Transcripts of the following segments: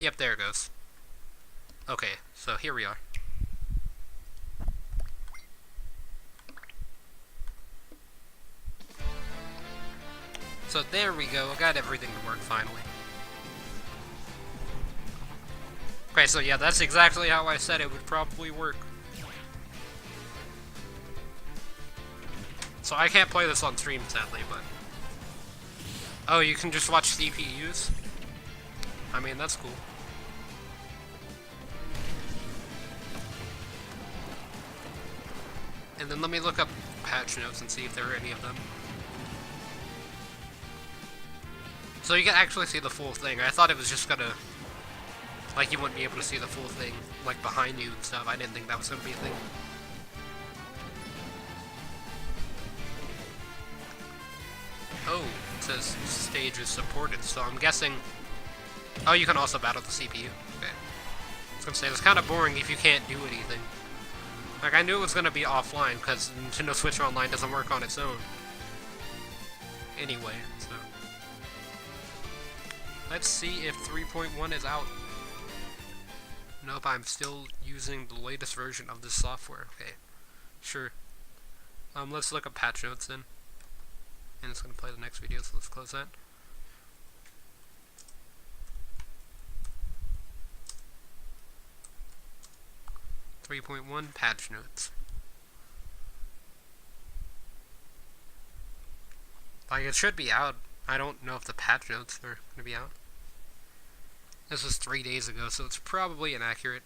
Yep, there it goes. Okay, so here we are. So there we go, I got everything to work finally. Okay, so yeah, that's exactly how I said it would probably work. So I can't play this on stream, sadly, but... Oh, you can just watch CPUs? I mean, that's cool. And then let me look up patch notes and see if there are any of them. So you can actually see the full thing. I thought it was just gonna... Like, you wouldn't be able to see the full thing, like, behind you and stuff. I didn't think that was gonna be a thing. Oh, it says stage is supported, so I'm guessing... Oh, you can also battle the CPU. Okay. I was gonna say, it's kind of boring if you can't do anything. Like, I knew it was gonna be offline, because Nintendo Switch Online doesn't work on its own. Anyway, so... Let's see if 3.1 is out. Nope, I'm still using the latest version of this software. Okay, sure. Let's look up patch notes then. And it's gonna play the next video, so let's close that. .1 patch notes. Like, it should be out. I don't know if the patch notes are gonna be out. This was 3 days ago, so it's probably inaccurate.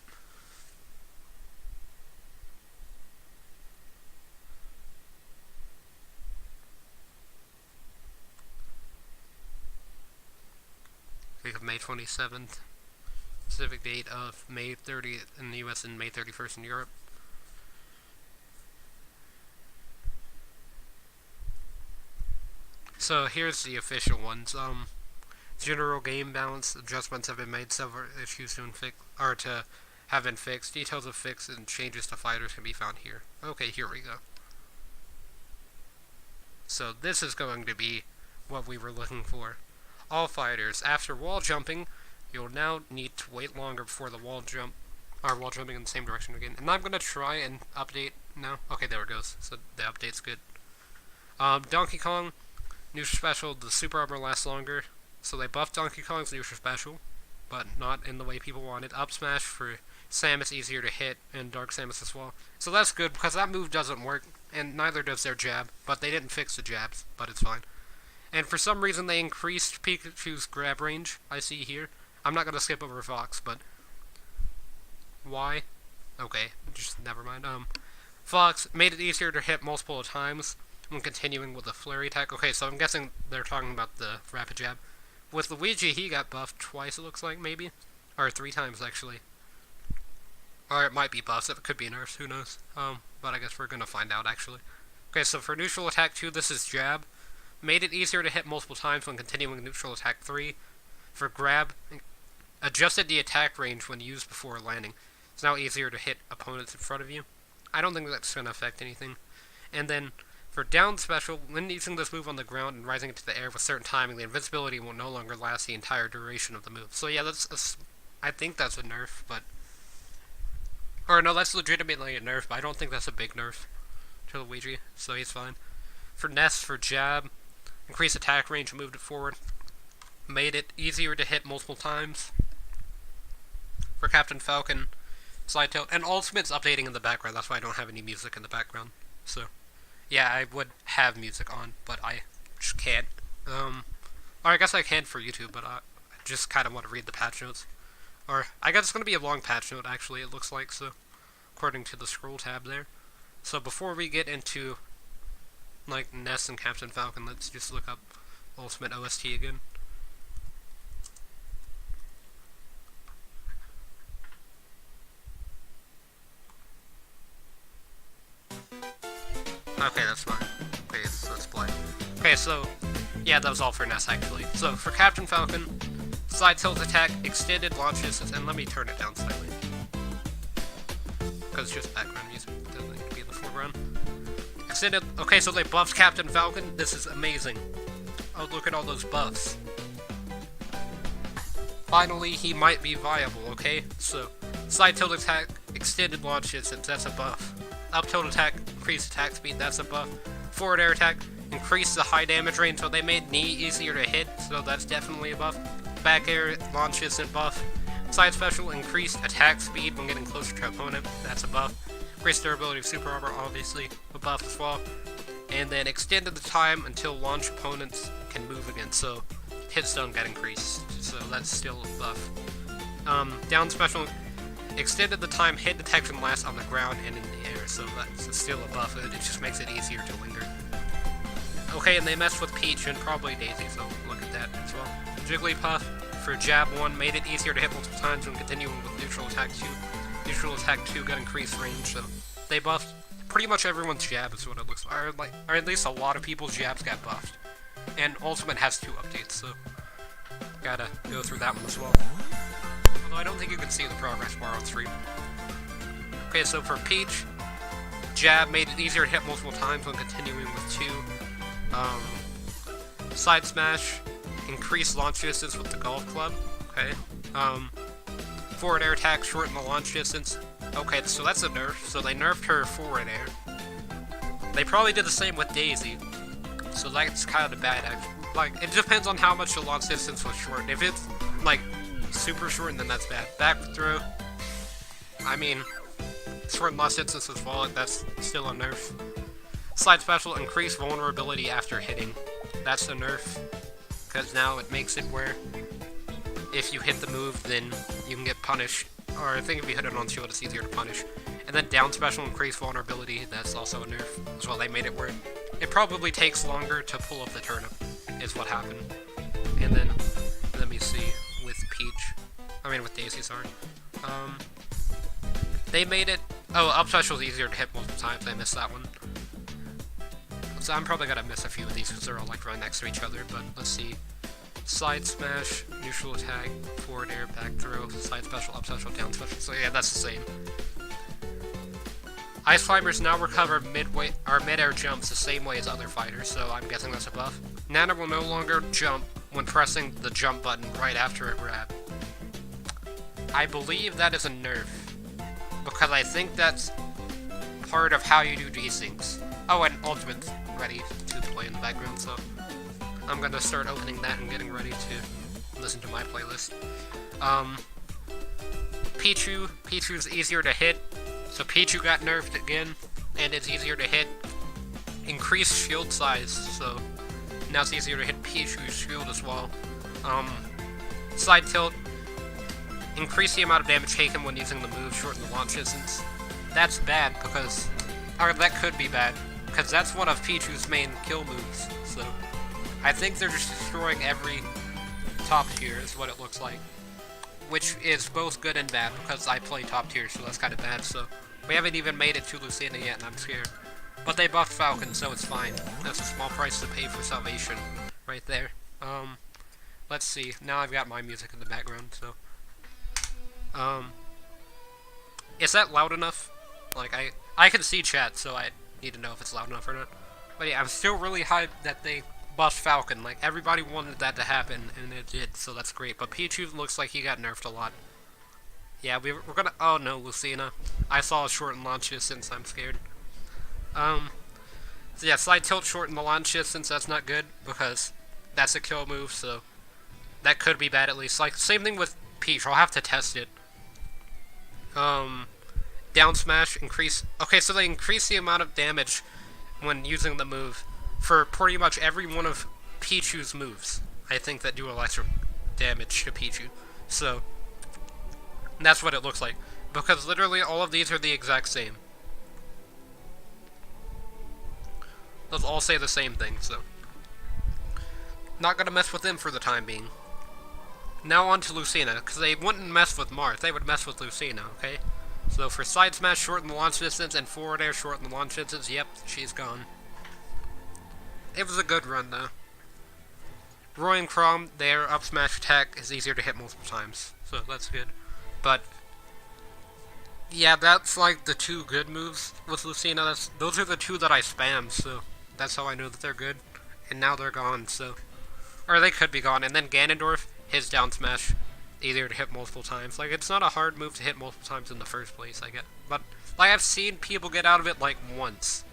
Week of May 27th. Specific date of May 30th in the US and May 31st in Europe. So here's the official ones. General game balance adjustments have been made. Several issues to have been fixed. Details of fix and changes to fighters can be found here. Okay, here we go. So this is going to be what we were looking for. All fighters, after wall jumping, you'll now need to wait longer before the wall jumping in the same direction again. And I'm gonna try and update now. Okay, there it goes. So the update's good. Donkey Kong, new special, the super armor lasts longer. So they buffed Donkey Kong's new special, but not in the way people wanted. Up smash for Samus easier to hit, and Dark Samus as well. So that's good, because that move doesn't work, and neither does their jab. But they didn't fix the jabs, but it's fine. And for some reason they increased Pikachu's grab range, I see here. I'm not going to skip over Fox, but... Why? Okay, just never mind. Fox made it easier to hit multiple times when continuing with a flurry attack. Okay, so I'm guessing they're talking about the rapid jab. With Luigi, he got buffed twice, it looks like, maybe? Or 3 times, actually. Or it might be buffs, it could be nerfs, who knows. But I guess we're gonna find out, actually. Okay, so for neutral attack 2, this is jab. Made it easier to hit multiple times when continuing neutral attack 3. For grab, adjusted the attack range when used before landing. It's now easier to hit opponents in front of you. I don't think that's gonna affect anything. And then, for down special, when using this move on the ground and rising into the air with certain timing, the invincibility will no longer last the entire duration of the move. So yeah, I think that's a nerf, but... Or no, that's legitimately a nerf, but I don't think that's a big nerf to Luigi, so he's fine. For Ness, for jab, increased attack range, moved it forward. Made it easier to hit multiple times. For Captain Falcon, slide tilt, and Ultimate's updating in the background, that's why I don't have any music in the background, so... Yeah, I would have music on, but I just can't. Or I guess I can for YouTube, but I just kind of want to read the patch notes. Or, I guess it's going to be a long patch note, actually, it looks like, so, according to the scroll tab there. So before we get into, like, Ness and Captain Falcon, let's just look up Ultimate OST again. Okay, that's fine. Okay, so let's play. Okay, so, yeah, that was all for Ness, actually. So, for Captain Falcon, side tilt attack, extended launch distance, and let me turn it down slightly. Because it's just background music, it doesn't need to be in the foreground. Extended, okay, so they buffed Captain Falcon, this is amazing. Oh, look at all those buffs. finally he might be viable, okay? So, side tilt attack, extended launch distance, that's a buff. Up tilt attack, increased attack speed, that's a buff. Forward air attack, increase the high damage range, so they made knee easier to hit, so that's definitely a buff. Back air launch distance buff. Side special, increased attack speed when getting closer to opponent, that's a buff. Increased durability of super armor, obviously, a buff as well. And then extended the time until launch opponents can move again, so hits don't get increased, so that's still a buff. Down special, extended the time hit detection lasts on the ground and in the air, so that's still a buff. It just makes it easier to linger. Okay, and they messed with Peach and probably Daisy, so look at that as well. Jigglypuff for jab 1 made it easier to hit multiple times when continuing with neutral attack 2. Neutral attack 2 got increased range, so they buffed pretty much everyone's jab is what it looks like, or at least a lot of people's jabs got buffed. And Ultimate has 2 updates, so gotta go through that one as well. Although I don't think you can see the progress bar on stream. Okay, so for Peach, jab made it easier to hit multiple times when continuing with 2. Side smash, increased launch distance with the golf club. Okay. Forward air attack, shorten the launch distance. Okay, so that's a nerf. So they nerfed her forward air. They probably did the same with Daisy. So that's kind of bad, actually. Like, it depends on how much the launch distance was shortened. If it's, like, super shortened, then that's bad. Back throw, I mean, shortened launch distance as well, that's still a nerf. Side special, increased vulnerability after hitting. That's a nerf. Because now it makes it where if you hit the move, then you can get punished. Or I think if you hit it on shield, it's easier to punish. And then down special, increased vulnerability, that's also a nerf as well. They made it where it probably takes longer to pull up the turnip, is what happened. And then, let me see, with Daisy, sorry. They made it, up special is easier to hit multiple times, I missed that one. So I'm probably gonna miss a few of these because they're all like right next to each other, but let's see. Side smash, neutral attack, forward air, back throw, side special, up special, down special. So yeah, that's the same. Ice climbers now recover mid-air jumps the same way as other fighters, so I'm guessing that's a buff. Nana will no longer jump when pressing the jump button right after a grab. I believe that is a nerf, because I think that's part of how you do these things. Oh, and Ultimate's ready to play in the background, so I'm gonna start opening that and getting ready to listen to my playlist. Pichu's easier to hit, so Pichu got nerfed again, and it's easier to hit. Increased shield size, so now it's easier to hit Pichu's shield as well. Side tilt, increase the amount of damage taken when using the move, shorten the launch distance. That's bad because, or that could be bad, because that's one of Pichu's main kill moves, so I think they're just destroying every top tier is what it looks like. Which is both good and bad, because I play top tier, so that's kind of bad, so we haven't even made it to Lucina yet, and I'm scared. But they buffed Falcon, so it's fine. That's a small price to pay for salvation, right there. Let's see, now I've got my music in the background, so... is that loud enough? Like, I can see chat, so I need to know if it's loud enough or not. But yeah, I'm still really hyped that they buffed Falcon. Like, everybody wanted that to happen, and it did, so that's great. But Pichu looks like he got nerfed a lot. Yeah, we're gonna... Oh no, Lucina. I saw a shortened launch distance, I'm scared. So yeah, side tilt shorten the launch distance, that's not good, because that's a kill move, so that could be bad at least. Like, same thing with Peach, I'll have to test it. Down smash, increase... Okay, so they increase the amount of damage when using the move for pretty much every one of Pichu's moves, I think, that do electric damage to Pichu. So, that's what it looks like. Because literally all of these are the exact same. Those all say the same thing, so... Not gonna mess with them for the time being. Now on to Lucina, because they wouldn't mess with Marth, they would mess with Lucina, okay? So for side smash, shorten the launch distance, and forward air, shorten the launch distance, yep, she's gone. It was a good run, though. Roy and Chrom, their up smash attack is easier to hit multiple times, so that's good. But, yeah, that's like the two good moves with Lucina. Those are the two that I spam, so that's how I know that they're good. And now they're gone, so... Or they could be gone. And then Ganondorf, his down smash easier to hit multiple times. Like, it's not a hard move to hit multiple times in the first place, I get. But, like, I've seen people get out of it, like, once.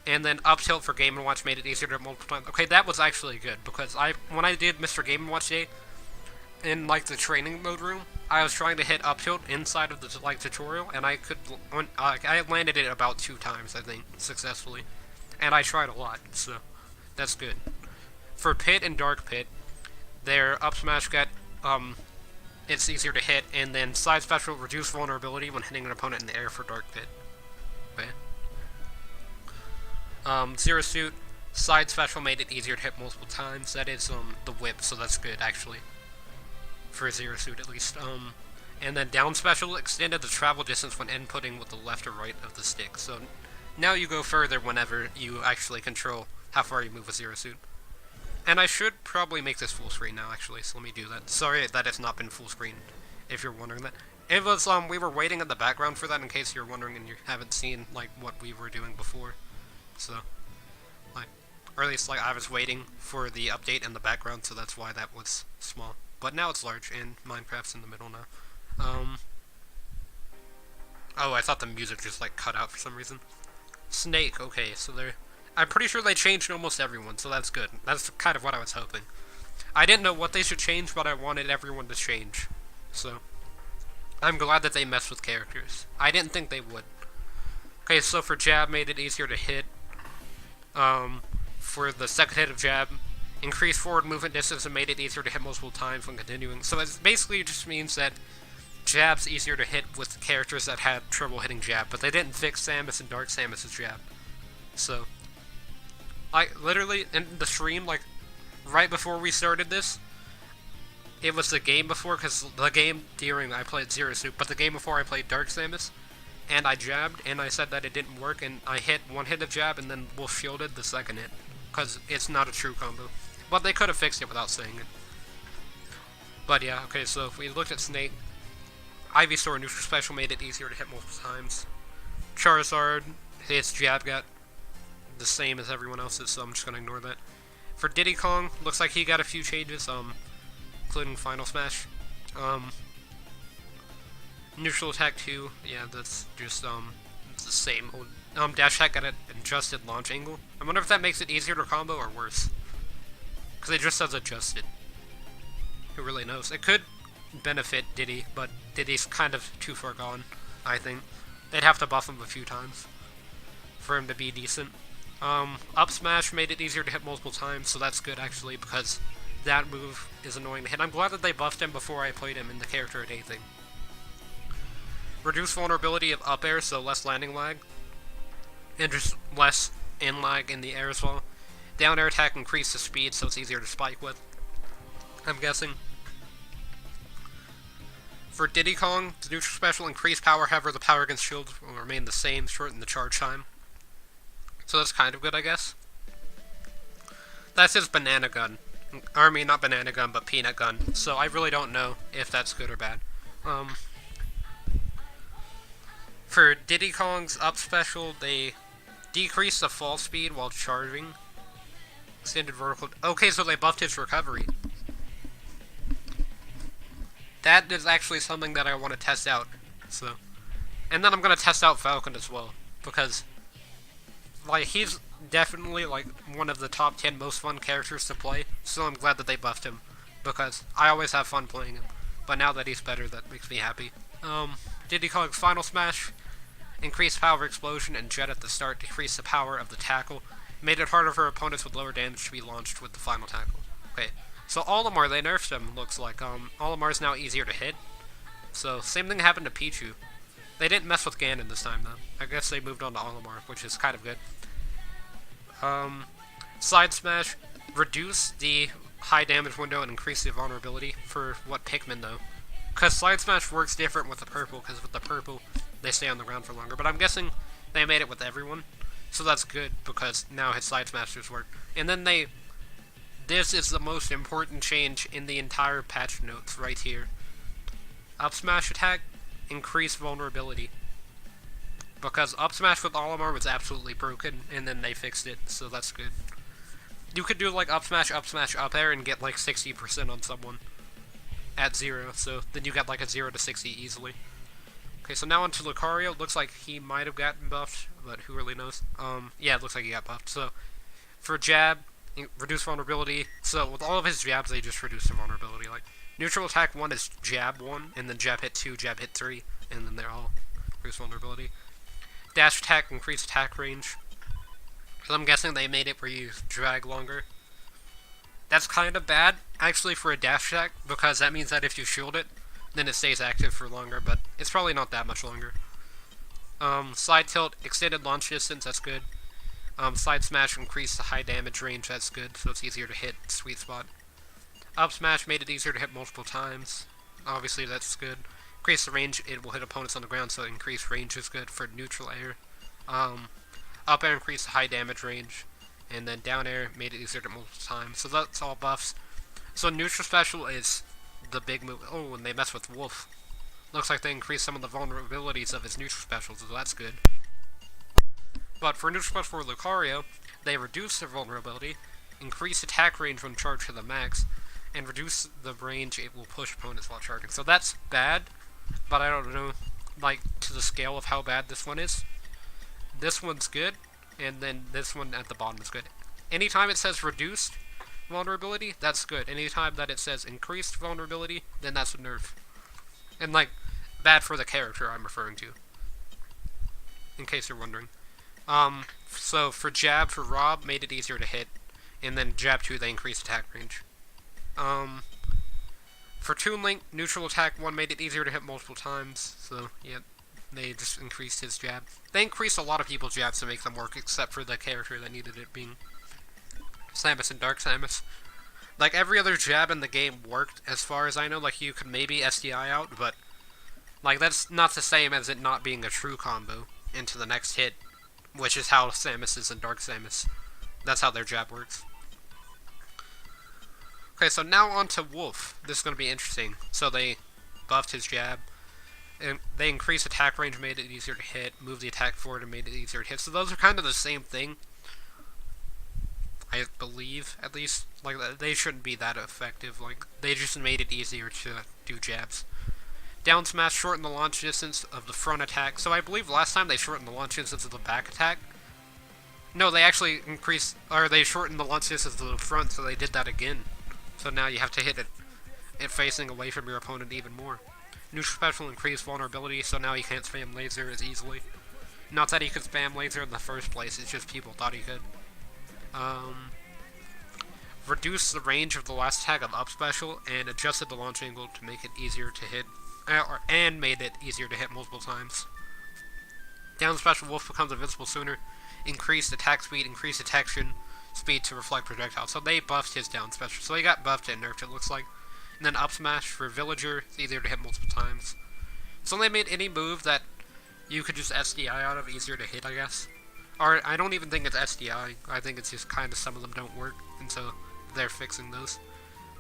And then up tilt for Game & Watch made it easier to hit multiple times. Okay, that was actually good, because when I did Mr. Game & Watch Day, in, like, the training mode room, I was trying to hit up tilt inside of the, like, tutorial, and I landed it about 2 times, I think, successfully. And I tried a lot, so that's good. For Pit and Dark Pit, their up smash get, it's easier to hit, and then side special reduce vulnerability when hitting an opponent in the air for Dark Pit. Okay. Zero Suit, side special made it easier to hit multiple times. That is, the whip, so that's good, actually. For Zero Suit, at least. And then down special extended the travel distance when inputting with the left or right of the stick. So now you go further whenever you actually control how far you move with Zero Suit. And I should probably make this full screen now, actually, so let me do that. Sorry that it's not been full screen, if you're wondering that. It was, we were waiting in the background for that in case you're wondering and you haven't seen, like, what we were doing before. So, like, or at least, like, I was waiting for the update in the background, so that's why that was small. But now it's large, and Minecraft's in the middle now. Oh, I thought the music just, like, cut out for some reason. Snake, okay, so I'm pretty sure they changed almost everyone, so that's good. That's kind of what I was hoping. I didn't know what they should change, but I wanted everyone to change. So, I'm glad that they messed with characters. I didn't think they would. Okay, so for Jab, made it easier to hit. For the second hit of Jab, increased forward movement distance and made it easier to hit multiple times when continuing. So it basically just means that Jab's easier to hit with characters that had trouble hitting Jab, but they didn't fix Samus and Dark Samus' Jab. So, literally, in the stream, like, right before we started this, it was the game before, because the game during I played Zero Suit, but the game before I played Dark Samus, and I jabbed, and I said that it didn't work, and I hit one hit of jab, and then Wolf shielded the second hit, because it's not a true combo. But they could have fixed it without saying it. But yeah, okay, so if we looked at Snake, Ivysaur neutral special made it easier to hit multiple times. Charizard, his jab got the same as everyone else's, so I'm just gonna ignore that. For Diddy Kong, looks like he got a few changes, including Final Smash. Neutral attack 2, yeah, that's just, it's the same old, dash attack got an adjusted launch angle. I wonder if that makes it easier to combo or worse. Because it just says adjusted. Who really knows? It could benefit Diddy, but Diddy's kind of too far gone, I think. They'd have to buff him a few times for him to be decent. Up smash made it easier to hit multiple times, so that's good actually, because that move is annoying to hit. I'm glad that they buffed him before I played him in the character at anything. Reduce vulnerability of up air, so less landing lag, and just less in lag in the air as well. Down air attack increase the speed, so it's easier to spike with, I'm guessing. For Diddy Kong, the neutral special increased power, however the power against shields will remain the same, shorten the charge time. So that's kind of good, I guess. That's his banana gun. I mean, not banana gun, but peanut gun. So I really don't know if that's good or bad. For Diddy Kong's up special, they decrease the fall speed while charging. Extended vertical... Okay, so they buffed his recovery. That is actually something that I want to test out. So, and then I'm going to test out Falcon as well. Because, like, he's definitely, like, one of the top 10 most fun characters to play. So I'm glad that they buffed him. Because I always have fun playing him. But now that he's better, that makes me happy. Diddy Kong's Final Smash. Increased power explosion and jet at the start. Decreased the power of the tackle. Made it harder for opponents with lower damage to be launched with the final tackle. Okay. So Olimar, they nerfed him, looks like. Olimar's now easier to hit. So, same thing happened to Pichu. They didn't mess with Ganon this time, though. I guess they moved on to Olimar, which is kind of good. Side Smash, reduce the high damage window and increase the vulnerability for what Pikmin, though. Because Side Smash works different with the purple, because with the purple, they stay on the ground for longer. But I'm guessing they made it with everyone. So that's good, because now his Side Smashers work. And then this is the most important change in the entire patch notes right here. Up smash attack, increased vulnerability. Because up smash with Olimar was absolutely broken, and then they fixed it, so that's good. You could do like up smash, up air, and get like 60% on someone. at 0, so then you get like a 0 to 60 easily. Okay, so now onto Lucario. Looks like he might have gotten buffed, but who really knows? Yeah, it looks like he got buffed. So, for jab, reduce vulnerability. So, with all of his jabs, they just reduce the vulnerability. Like, neutral attack 1 is jab 1, and then jab hit 2, jab hit 3, and then they're all reduce vulnerability. Dash attack, increase attack range. So I'm guessing they made it where you drag longer. That's kind of bad, actually, for a dash attack, because that means that if you shield it, then it stays active for longer, but it's probably not that much longer. Side tilt, extended launch distance, that's good. Side smash, increase the high damage range, that's good, so it's easier to hit, sweet spot. Up smash made it easier to hit multiple times, obviously that's good. Increase the range, it will hit opponents on the ground, so increased range is good for neutral air. Up air, increase the high damage range, and then down air made it easier to hit multiple times, so that's all buffs. So neutral special is the big move. Oh, and they mess with Wolf. Looks like they increased some of the vulnerabilities of his neutral specials, so that's good. But for neutral special for Lucario, they reduce their vulnerability, increase attack range when charged to the max, and reduce the range it will push opponents while charging. So that's bad, but I don't know, like, to the scale of how bad this one is. This one's good, and then this one at the bottom is good. Anytime it says reduced vulnerability, that's good. Anytime that it says increased vulnerability, then that's a nerf. And, like, bad for the character I'm referring to, in case you're wondering. So for jab, for Rob, made it easier to hit, and then jab 2, they increased attack range. For Toon Link, neutral attack 1 made it easier to hit multiple times, so, yeah, they just increased his jab. They increased a lot of people's jabs to make them work, except for the character that needed it, being Samus and Dark Samus. Like, every other jab in the game worked, as far as I know. Like, you could maybe SDI out, but, like, that's not the same as it not being a true combo into the next hit, which is how Samus is and Dark Samus. That's how their jab works. Okay, so now on to Wolf. This is going to be interesting. So they buffed his jab, and they increased attack range, made it easier to hit, moved the attack forward, and made it easier to hit. So those are kind of the same thing, I believe, at least. Like, they shouldn't be that effective. Like, they just made it easier to do jabs. Down smash shortened the launch distance of the front attack. So I believe last time they shortened the launch distance of the back attack. No, they actually increased, or they shortened the launch distance of the front, so they did that again. So now you have to hit it facing away from your opponent even more. Neutral special increased vulnerability, so now you can't spam laser as easily. Not that he could spam laser in the first place, it's just people thought he could. Reduced the range of the last attack of up special, and adjusted the launch angle to make it easier to hit, and made it easier to hit multiple times. Down special, Wolf becomes invincible sooner. Increased attack speed, increased detection speed to reflect projectiles. So they buffed his down special. So he got buffed and nerfed, it looks like. And then up smash for Villager, it's easier to hit multiple times. So they made any move that you could just SDI out of easier to hit, I guess. Or I don't even think it's SDI. I think it's just kind of some of them don't work, and so they're fixing those.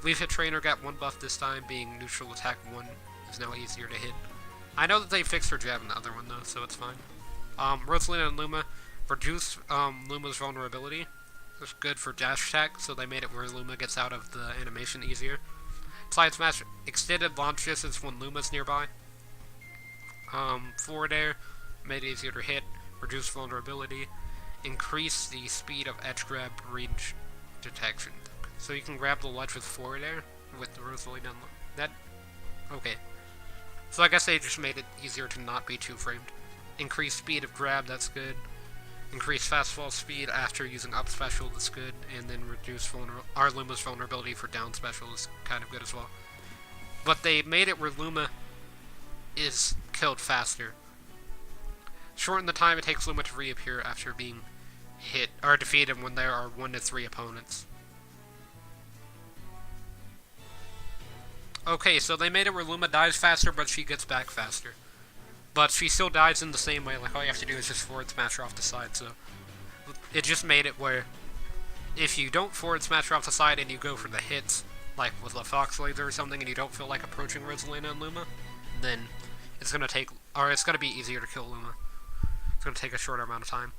Leaf Hit Trainer got 1 buff this time, being neutral attack 1 is now easier to hit. I know that they fixed her jab in the other one though, so it's fine. Rosalina and Luma reduced Luma's vulnerability. It's good for dash attack, so they made it where Luma gets out of the animation easier. Side smash extended launch distance when Luma's nearby. Forward air made it easier to hit, reduce vulnerability, increase the speed of edge grab range detection. So you can grab the ledge with forward air with the Rosalina. Okay. So I guess they just made it easier to not be two-framed. Increased speed of grab, that's good. Increased fast fall speed after using up special, that's good. And then reduce Luma's vulnerability for down special is kind of good as well. But they made it where Luma is killed faster. Shorten the time it takes Luma to reappear after being hit or defeated when there are 1 to 3 opponents. Okay, so they made it where Luma dies faster, but she gets back faster. But she still dies in the same way, like all you have to do is just forward smash her off the side, so it just made it where if you don't forward smash her off the side and you go for the hits, like with a Fox Laser or something, and you don't feel like approaching Rosalina and Luma, then it's gonna be easier to kill Luma. It's gonna take a shorter amount of time.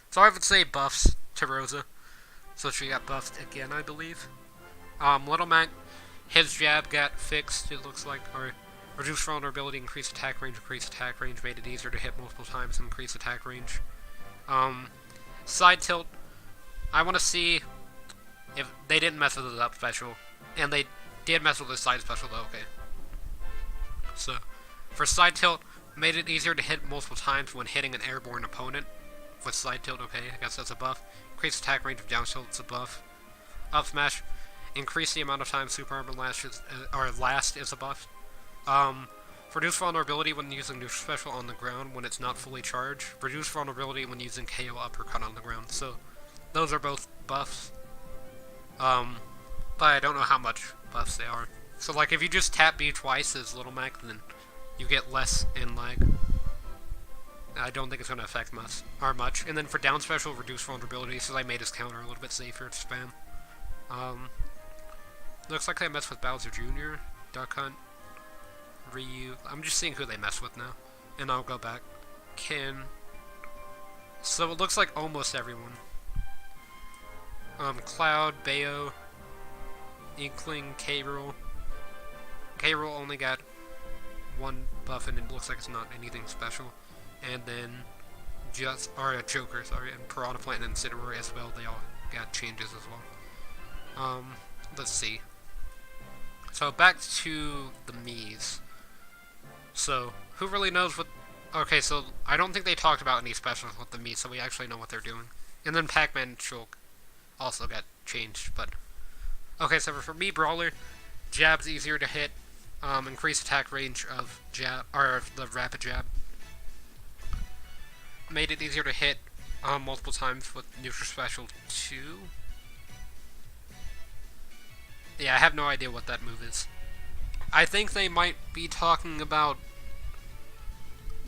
So I would say buffs to Rosa. So she got buffed again, I believe. Little Mac His jab got fixed, it looks like, or reduced vulnerability, increased attack range, made it easier to hit multiple times, increased attack range. Side tilt, I want to see if they didn't mess with his up special, and they did mess with his side special though, okay. So, for side tilt, made it easier to hit multiple times when hitting an airborne opponent. With side tilt, okay, I guess that's a buff. Increased attack range of down tilt, it's a buff. Up smash, increase the amount of time super armor last is a buff. Reduce vulnerability when using neutral special on the ground when it's not fully charged. Reduce vulnerability when using KO uppercut on the ground. So, those are both buffs. But I don't know how much buffs they are. So, like, if you just tap B twice as Little Mac, then you get less in lag. I don't think it's going to affect much. And then for down special, reduce vulnerability, so I made his counter a little bit safer to spam. Looks like they messed with Bowser Jr., Duck Hunt, Ryu. I'm just seeing who they mess with now, and I'll go back. Ken. So it looks like almost everyone. Cloud, Bayo, Inkling, K-Rool. K-Rool only got one buff, and it looks like it's not anything special. And then Joker, and Piranha Plant and Incineroar as well, they all got changes as well. Let's see. So back to the Miis. So, who really knows what... Okay, so I don't think they talked about any specials with the Mii, so we actually know what they're doing. And then Pac-Man and Shulk also got changed, but... Okay, so for Mii Brawler, jab's easier to hit, increased attack range of the rapid jab. Made it easier to hit multiple times with neutral special 2. Yeah, I have no idea what that move is. I think they might be talking about...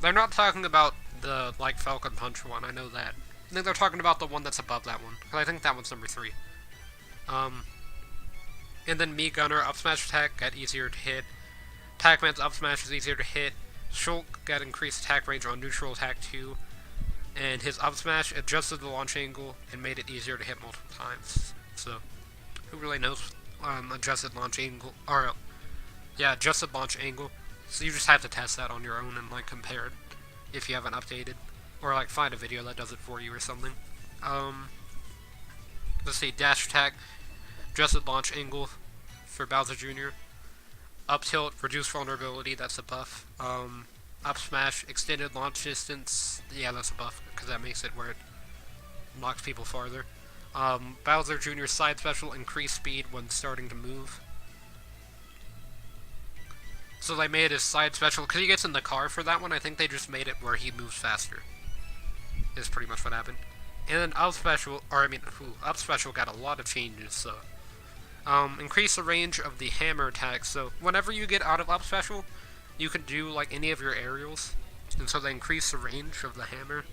They're not talking about the, like, Falcon Punch one, I know that. I think they're talking about the one that's above that one, because I think that one's number 3. And then Mii Gunner, up smash attack, got easier to hit. Pac-Man's up smash is easier to hit. Shulk got increased attack range on neutral attack 2. And his up smash adjusted the launch angle and made it easier to hit multiple times. So, who really knows adjusted launch angle, adjusted launch angle. So you just have to test that on your own and, like, compare it if you haven't updated. Or, like, find a video that does it for you or something. Let's see, dash attack, adjusted launch angle for Bowser Jr. Up tilt, reduced vulnerability, that's a buff. Up smash, extended launch distance, yeah, that's a buff, because that makes it where it knocks people farther. Bowser Jr.'s side special, increased speed when starting to move. So they made his side special, because he gets in the car for that one, I think they just made it where he moves faster. Is pretty much what happened. And then up special got a lot of changes, so... increase the range of the hammer attack, so whenever you get out of up special, you can do, like, any of your aerials, and so they increase the range of the hammer.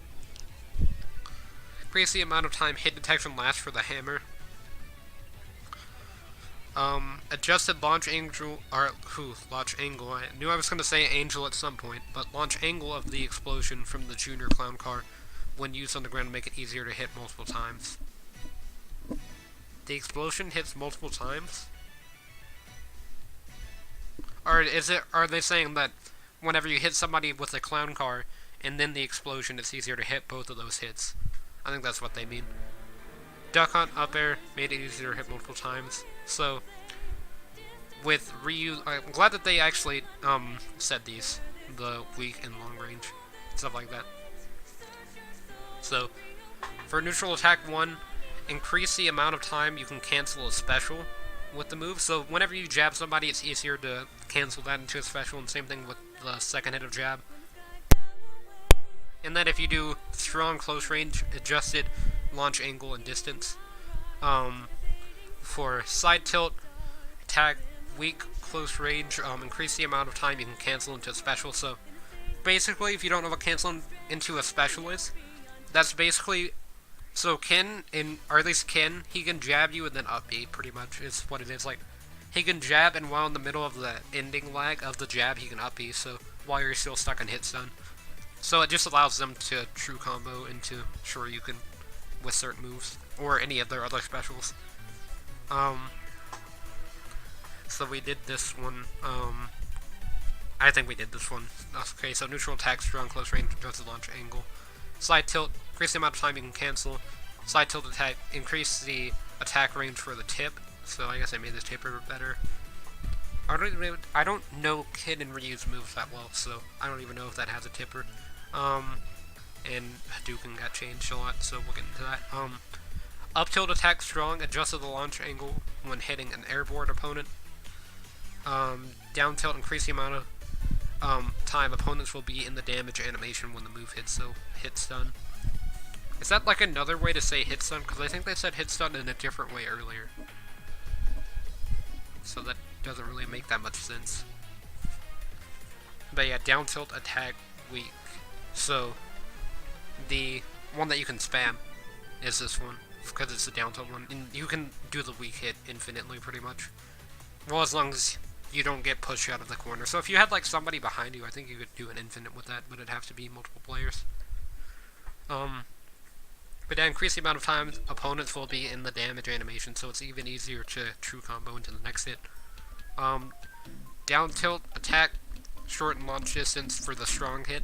Increase the amount of time hit detection lasts for the hammer. Adjusted launch angle, launch angle, I knew I was going to say angel at some point, but launch angle of the explosion from the Junior Clown Car when used on the ground to make it easier to hit multiple times. The explosion hits multiple times? Or are they saying that whenever you hit somebody with a clown car and then the explosion, it's easier to hit both of those hits? I think that's what they mean. Duck Hunt up air made it easier to hit multiple times. So with Ryu, I'm glad that they actually said these, the weak and long range, stuff like that. So for neutral attack 1, increase the amount of time you can cancel a special with the move. So whenever you jab somebody, it's easier to cancel that into a special, and same thing with the second hit of jab. And then if you do strong close range, adjusted launch angle and distance. For side tilt, attack, weak, close range, increase the amount of time you can cancel into a special. So basically, if you don't know what canceling into a special is, that's basically... So Ken, or at least Ken, he can jab you and then up B, pretty much, is what it is. Like, he can jab, and while in the middle of the ending lag of the jab, he can up B, so while you're still stuck on hit stun. So it just allows them to true combo into Shoryuken with certain moves, or any of their other specials. So we did this one. I think we did this one. Okay, so neutral attack, strong, close range, adjusted launch angle. Slide tilt, increase the amount of time you can cancel. Slide tilt attack, increase the attack range for the tip. So I guess I made this tipper better. I don't know Ken and Ryu's moves that well, so I don't even know if that has a tipper. And Hadouken got changed a lot, so we'll get into that. Up tilt attack strong, adjusted the launch angle when hitting an airborne opponent. Down tilt, increase the amount of time opponents will be in the damage animation when the move hits, so hit stun. Is that like another way to say hit stun? Because I think they said hit stun in a different way earlier. So that doesn't really make that much sense. But yeah, down tilt attack weak. So the one that you can spam is this one, because it's the down tilt one. And you can do the weak hit infinitely pretty much. Well, as long as you don't get pushed out of the corner. So if you had like somebody behind you, I think you could do an infinite with that, but it'd have to be multiple players. But that increase the amount of time opponents will be in the damage animation, so it's even easier to true combo into the next hit. Down tilt attack, shorten launch distance for the strong hit.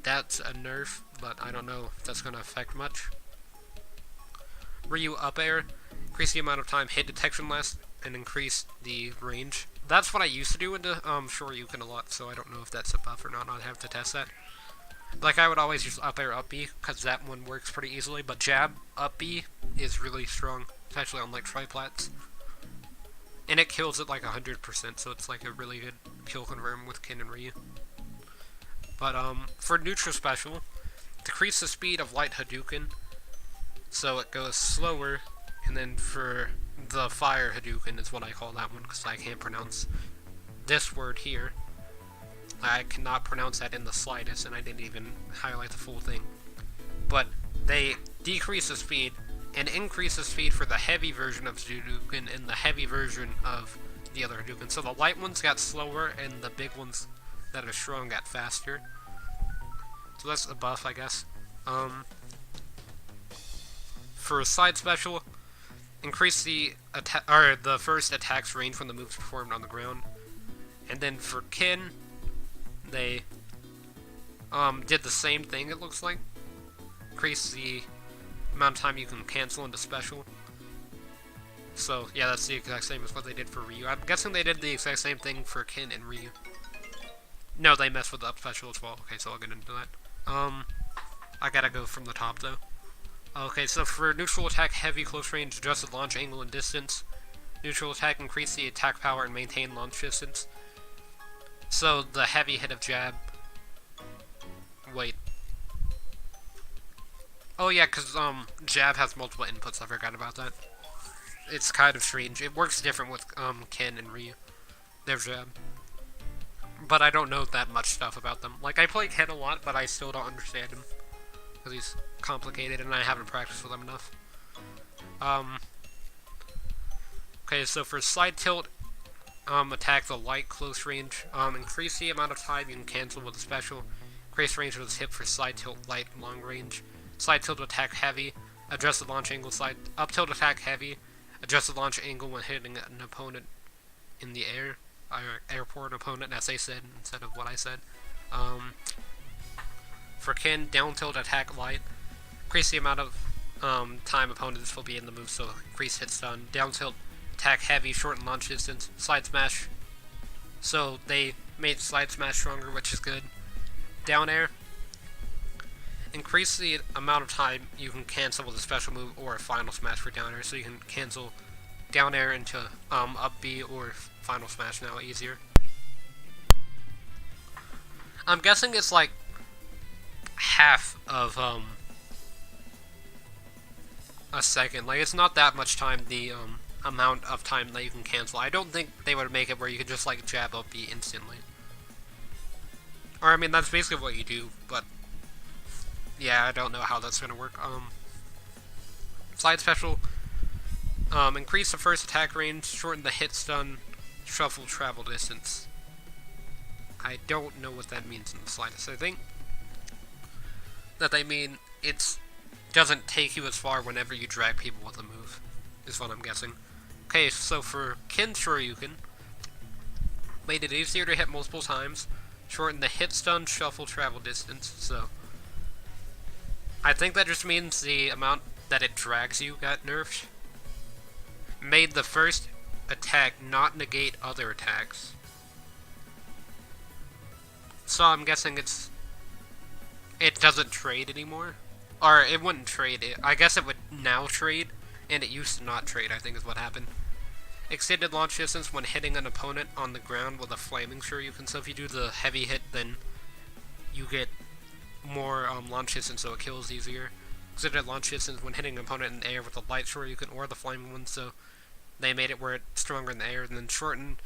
That's a nerf, but I don't know if that's going to affect much. Ryu up air, increase the amount of time hit detection lasts, and increase the range. That's what I used to do into Shoryuken a lot, so I don't know if that's a buff or not. I'd have to test that. Like, I would always use up air up B, because that one works pretty easily, but jab up B is really strong, especially on like triplats. And it kills it like 100%, so it's like a really good kill confirm with Ken and Ryu. But for neutral special, decrease the speed of light Hadouken, so it goes slower, and then for the fire Hadouken is what I call that one, because I can't pronounce this word here. I cannot pronounce that in the slightest, and I didn't even highlight the full thing. But they decrease the speed and increase the speed for the heavy version of Hadouken and the heavy version of the other Hadouken. So the light ones got slower, and the big ones that are strong got faster. So that's a buff, I guess. For side special, increase the first attack's range when the move's performed on the ground. And then for Ken, they did the same thing, it looks like. Increase the amount of time you can cancel into special. So yeah, that's the exact same as what they did for Ryu. I'm guessing they did the exact same thing for Ken and Ryu. No, they messed with the up special as well. Okay, so I'll get into that. I gotta go from the top though. Okay, so for neutral attack, heavy, close range, adjusted launch angle and distance. Neutral attack, increase the attack power and maintain launch distance. So the heavy hit of jab. Wait. Oh yeah, because jab has multiple inputs. I forgot about that. It's kind of strange. It works different with Ken and Ryu. Their jab. But I don't know that much stuff about them. Like, I play Ken a lot, but I still don't understand him. Because he's complicated and I haven't practiced with him enough. Okay, so for side tilt, attack the light close range. Increase the amount of time you can cancel with a special. Increase range with his hip for side tilt, light, long range. Side tilt attack heavy. Adjust the launch angle. Side up tilt attack heavy. Adjust the launch angle when hitting an opponent in the air. Airport opponent, as they said, instead of what I said. For Ken, down tilt attack light. Increase the amount of time opponents will be in the move, so increase hit stun. Down tilt attack heavy, shorten launch distance. Slide smash. So they made slide smash stronger, which is good. Down air. Increase the amount of time you can cancel with a special move or a final smash for down air, so you can cancel down air into up B or final smash now easier. I'm guessing it's like half of a second. Like, it's not that much time, the amount of time that you can cancel. I don't think they would make it where you could just like jab up B instantly. Or I mean, that's basically what you do, but yeah, I don't know how that's gonna work. Slide special. Increase the first attack range, shorten the hit stun, shuffle travel distance. I don't know what that means in the slightest. I think that they mean it doesn't take you as far whenever you drag people with a move, is what I'm guessing. Okay, so for Kin Shoryuken, made it easier to hit multiple times, shortened the hit stun shuffle travel distance, so I think that just means the amount that it drags you got nerfed. Made the first attack not negate other attacks. So I'm guessing it doesn't trade anymore. Or it wouldn't trade. I guess it would now trade, and it used to not trade, I think is what happened. Extended launch distance when hitting an opponent on the ground with a flaming Shoryuken. So if you do the heavy hit, then you get more launch distance, so it kills easier. Extended launch distance when hitting an opponent in the air with the light Shoryuken or the flaming one, so they made it where it's stronger in the air, and then shortened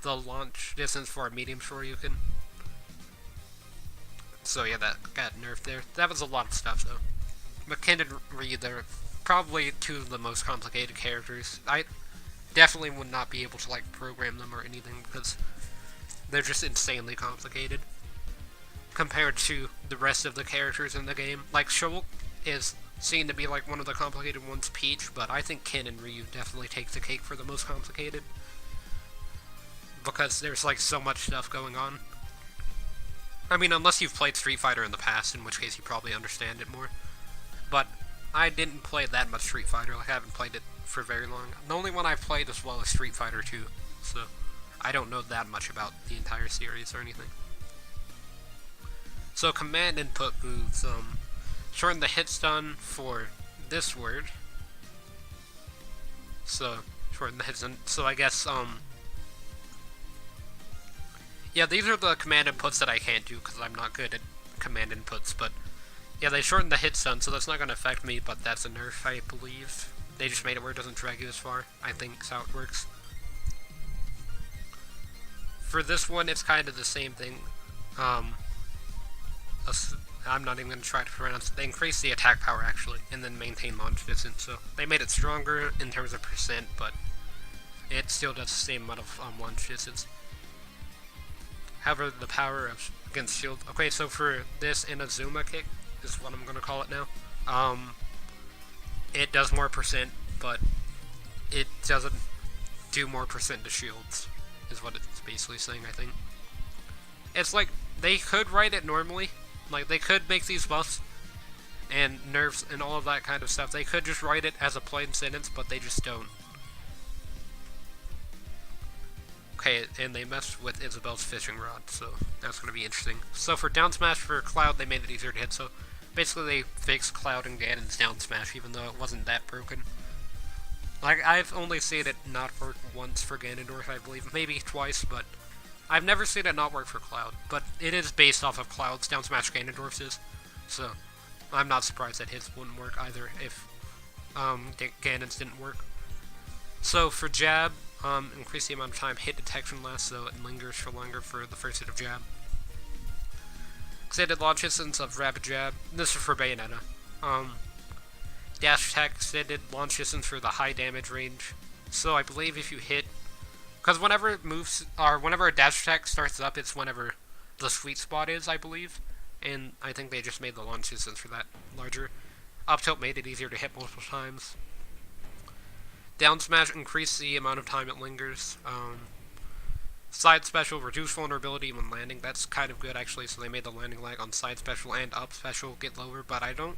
the launch distance for a medium Shoryuken. So yeah, that got nerfed there. That was a lot of stuff, though. McKin and Ryu, they're probably two of the most complicated characters. I definitely would not be able to, like, program them or anything, because they're just insanely complicated compared to the rest of the characters in the game. Like, Shulk is seen to be, like, one of the complicated ones, Peach, but I think Kin and Ryu definitely take the cake for the most complicated, because there's, like, so much stuff going on. I mean, unless you've played Street Fighter in the past, in which case you probably understand it more. But I didn't play that much Street Fighter, like I haven't played it for very long. The only one I've played as well is Street Fighter 2, so I don't know that much about the entire series or anything. So command input moves, shorten the hit stun for this word. So, shorten the hit stun, so I guess, yeah, these are the command inputs that I can't do because I'm not good at command inputs, but yeah, they shortened the hit stun, so that's not going to affect me, but that's a nerf, I believe. They just made it where it doesn't drag you as far, I think is how it works. For this one, it's kind of the same thing. I'm not even going to try to pronounce it. They increased the attack power, actually, and then maintain launch distance, so they made it stronger in terms of percent, but it still does the same amount of launch distance. However, the power of against shield. Okay, so for this Inazuma kick, is what I'm gonna call it now. It does more percent, but it doesn't do more percent to shields, is what it's basically saying, I think. It's like, they could write it normally, like, they could make these buffs and nerfs and all of that kind of stuff. They could just write it as a plain sentence, but they just don't. Okay, and they messed with Isabel's fishing rod, so that's going to be interesting. So for down smash for Cloud, they made it easier to hit, so basically they fixed Cloud and Ganon's down smash, even though it wasn't that broken. Like, I've only seen it not work once for Ganondorf, I believe, maybe twice, but I've never seen it not work for Cloud. But it is based off of Cloud's down smash Ganondorf's is, so I'm not surprised that his wouldn't work either if Ganon's didn't work. So for jab, increase the amount of time hit detection lasts, so it lingers for longer for the first hit of jab. Extended launch distance of rapid jab. This is for Bayonetta. Dash attack extended launch distance for the high damage range. So I believe if you hit, because whenever it moves, or whenever a dash attack starts up, it's whenever the sweet spot is, I believe. And I think they just made the launch distance for that larger. Up tilt made it easier to hit multiple times. Down smash increased the amount of time it lingers. Side special, reduce vulnerability when landing. That's kind of good, actually, so they made the landing lag on side special and up special get lower, but I don't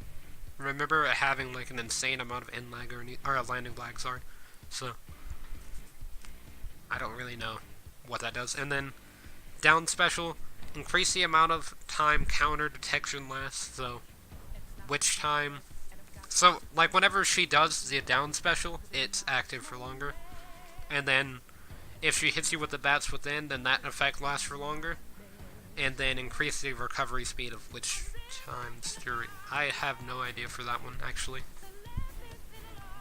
remember it having, like, an insane amount of end lag or a landing lag, sorry. So, I don't really know what that does. And then, down special, increase the amount of time counter detection lasts, so, which time... So, like, whenever she does the down special, it's active for longer. And then, if she hits you with the bats within, then that effect lasts for longer. And then increase the recovery speed of which times during... I have no idea for that one, actually.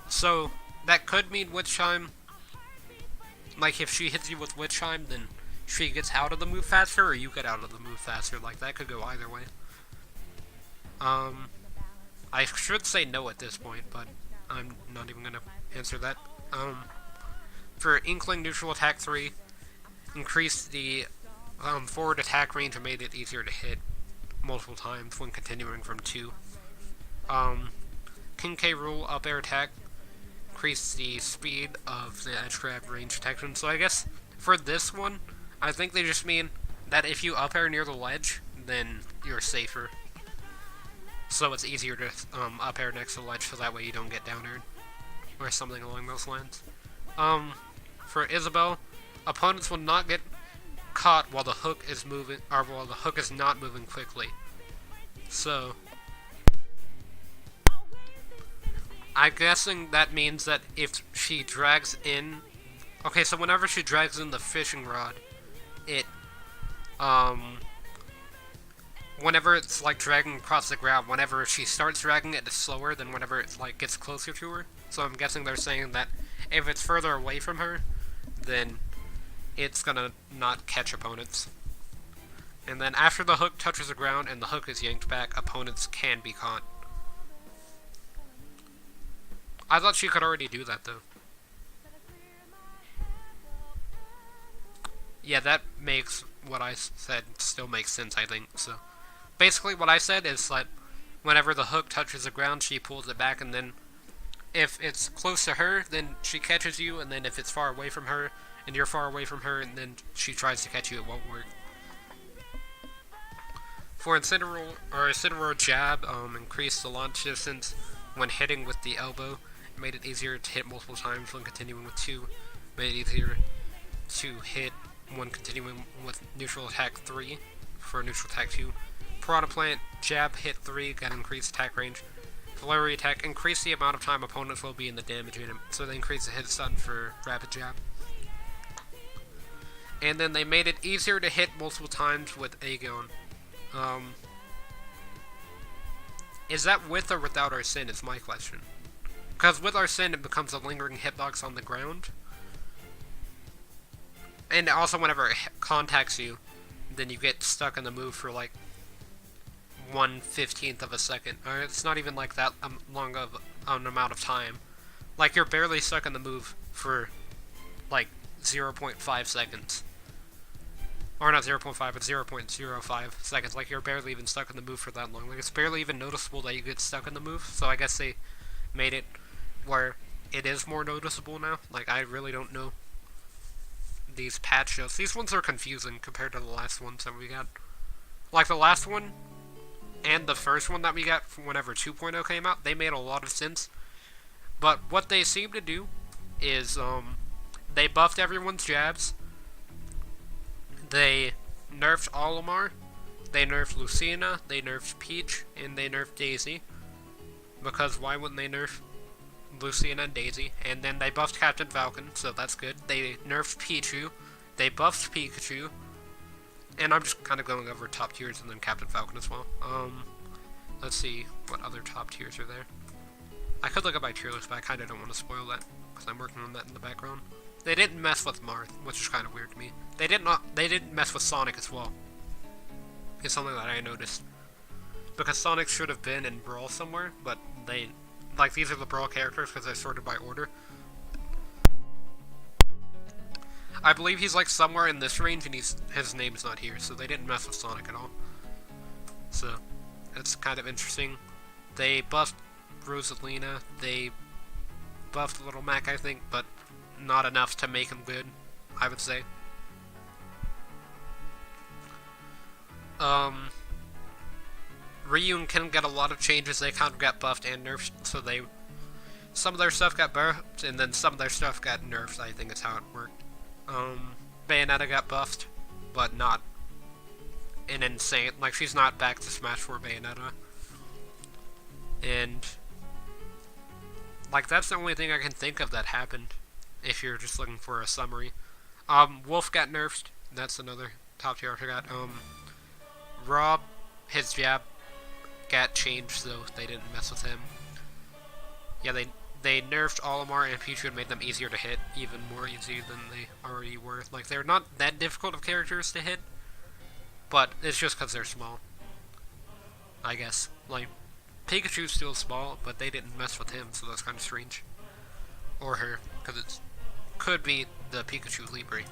So, that could mean which time... Like, if she hits you with Witch Chime, then she gets out of the move faster, or you get out of the move faster. Like, that could go either way. I should say no at this point, but I'm not even going to answer that. For Inkling Neutral Attack 3, increased the forward attack range and made it easier to hit multiple times when continuing from 2. King K. Rool Up Air Attack increase the speed of the edge grab range detection. So I guess for this one, I think they just mean that if you up air near the ledge, then you're safer. So it's easier to up air next to the ledge, so that way you don't get down aired. Or something along those lines. For Isabelle, opponents will not get caught while the hook is moving, or while the hook is not moving quickly. So, I'm guessing that means that if she drags in, okay, so whenever she drags in the fishing rod, it, whenever it's like dragging across the ground, whenever she starts dragging it, it's slower than whenever it like gets closer to her. So I'm guessing they're saying that if it's further away from her, then it's gonna not catch opponents. And then after the hook touches the ground and the hook is yanked back, opponents can be caught. I thought she could already do that though. Yeah, that makes what I said still makes sense, I think. So basically what I said is that whenever the hook touches the ground, she pulls it back, and then if it's close to her, then she catches you, and then if it's far away from her, and you're far away from her, and then she tries to catch you, it won't work. For Incineroar jab, increased the launch distance when hitting with the elbow, made it easier to hit multiple times when continuing with 2, made it easier to hit when continuing with neutral attack 3 for neutral attack 2. Piranha Plant jab hit 3, got increased attack range. Flurry attack, increase the amount of time opponents will be in the damage item, so they increase the hit stun for rapid jab. And then they made it easier to hit multiple times with Aegon. Is that with or without Arsene is my question. Because with Arsene it becomes a lingering hitbox on the ground. And also whenever it contacts you, then you get stuck in the move for like 1/15 of a second. Or it's not even like that long of an amount of time. Like you're barely stuck in the move for like 0.5 seconds. Or not 0.5, but 0.05 seconds. Like you're barely even stuck in the move for that long. Like it's barely even noticeable that you get stuck in the move. So I guess they made it where it is more noticeable now. Like I really don't know these patch notes. These ones are confusing compared to the last ones that we got. Like the last one and the first one that we got whenever 2.0 came out, they made a lot of sense. But what they seem to do is they buffed everyone's jabs. They nerfed Olimar. They nerfed Lucina. They nerfed Peach, and they nerfed Daisy. Because why wouldn't they nerf Lucina and Daisy? And then they buffed Captain Falcon, so that's good. They nerfed Pichu. They buffed Pikachu. And I'm just kind of going over top tiers and then Captain Falcon as well. Let's see what other top tiers are there. I could look at my tier list, but I kind of don't want to spoil that because I'm working on that in the background. They didn't mess with Marth, which is kind of weird to me. They didn't mess with Sonic as well. It's something that I noticed. Because Sonic should have been in Brawl somewhere, but they, like, these are the Brawl characters because they're sorted by order. I believe he's like somewhere in this range and his name's not here, so they didn't mess with Sonic at all. So, it's kind of interesting. They buffed Rosalina, they buffed Little Mac, I think, but not enough to make him good, I would say. Ryu and Ken get a lot of changes. They kind of got buffed and nerfed, so some of their stuff got buffed, and then some of their stuff got nerfed, I think is how it worked. Bayonetta got buffed, but not an insane, like, she's not back to Smash 4 Bayonetta. And, like, that's the only thing I can think of that happened, if you're just looking for a summary. Wolf got nerfed, that's another top tier I forgot. Rob, his jab got changed, so they didn't mess with him. Yeah, they nerfed Olimar and Pichu and made them easier to hit, even more easy than they already were. Like, they're not that difficult of characters to hit, but it's just because they're small, I guess. Like, Pikachu's still small, but they didn't mess with him, so that's kind of strange. Or her, because it could be the Pikachu Libre.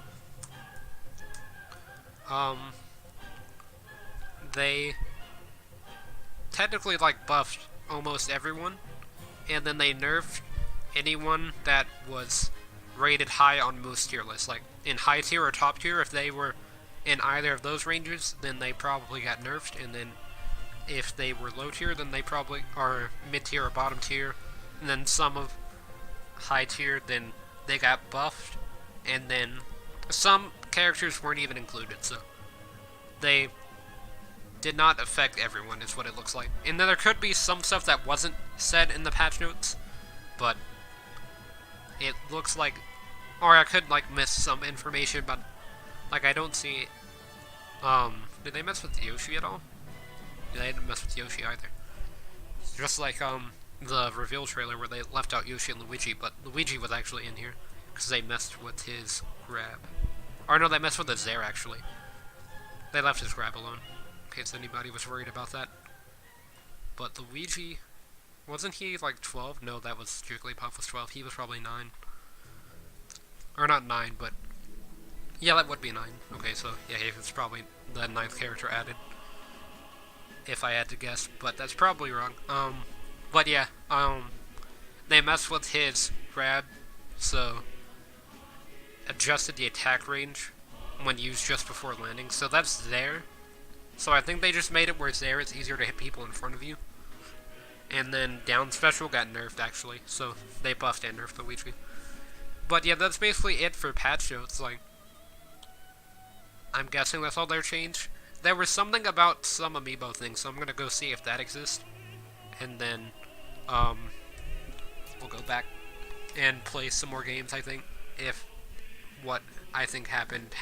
They technically, like, buffed almost everyone, and then they nerfed anyone that was rated high on Moose tier list. Like, in high tier or top tier, if they were in either of those ranges, then they probably got nerfed, and then if they were low tier, then they probably are mid tier or bottom tier, and then some of high tier, then they got buffed, and then some characters weren't even included, so they did not affect everyone, is what it looks like. And then there could be some stuff that wasn't said in the patch notes, but it looks like, or I could like miss some information, but like I don't see. Did they mess with Yoshi at all? They didn't mess with Yoshi either. Just like the reveal trailer where they left out Yoshi and Luigi, but Luigi was actually in here because they messed with his grab. Or no, they messed with the Zair actually. They left his grab alone, in case anybody was worried about that. But Luigi, wasn't he like 12? No, that was Jigglypuff was 12. He was probably 9. Or not 9, but yeah, that would be 9. Okay, so yeah, he was probably the 9th character added, if I had to guess, but that's probably wrong. But yeah, they messed with his grab, so adjusted the attack range when used just before landing, so that's there. So I think they just made it where it's there, it's easier to hit people in front of you. And then down special got nerfed actually, so they buffed and nerfed Luigi. But yeah, that's basically it for patch notes. Like, I'm guessing that's all their change. There was something about some amiibo thing, so I'm gonna go see if that exists. And then, we'll go back and play some more games, I think, if what I think happened.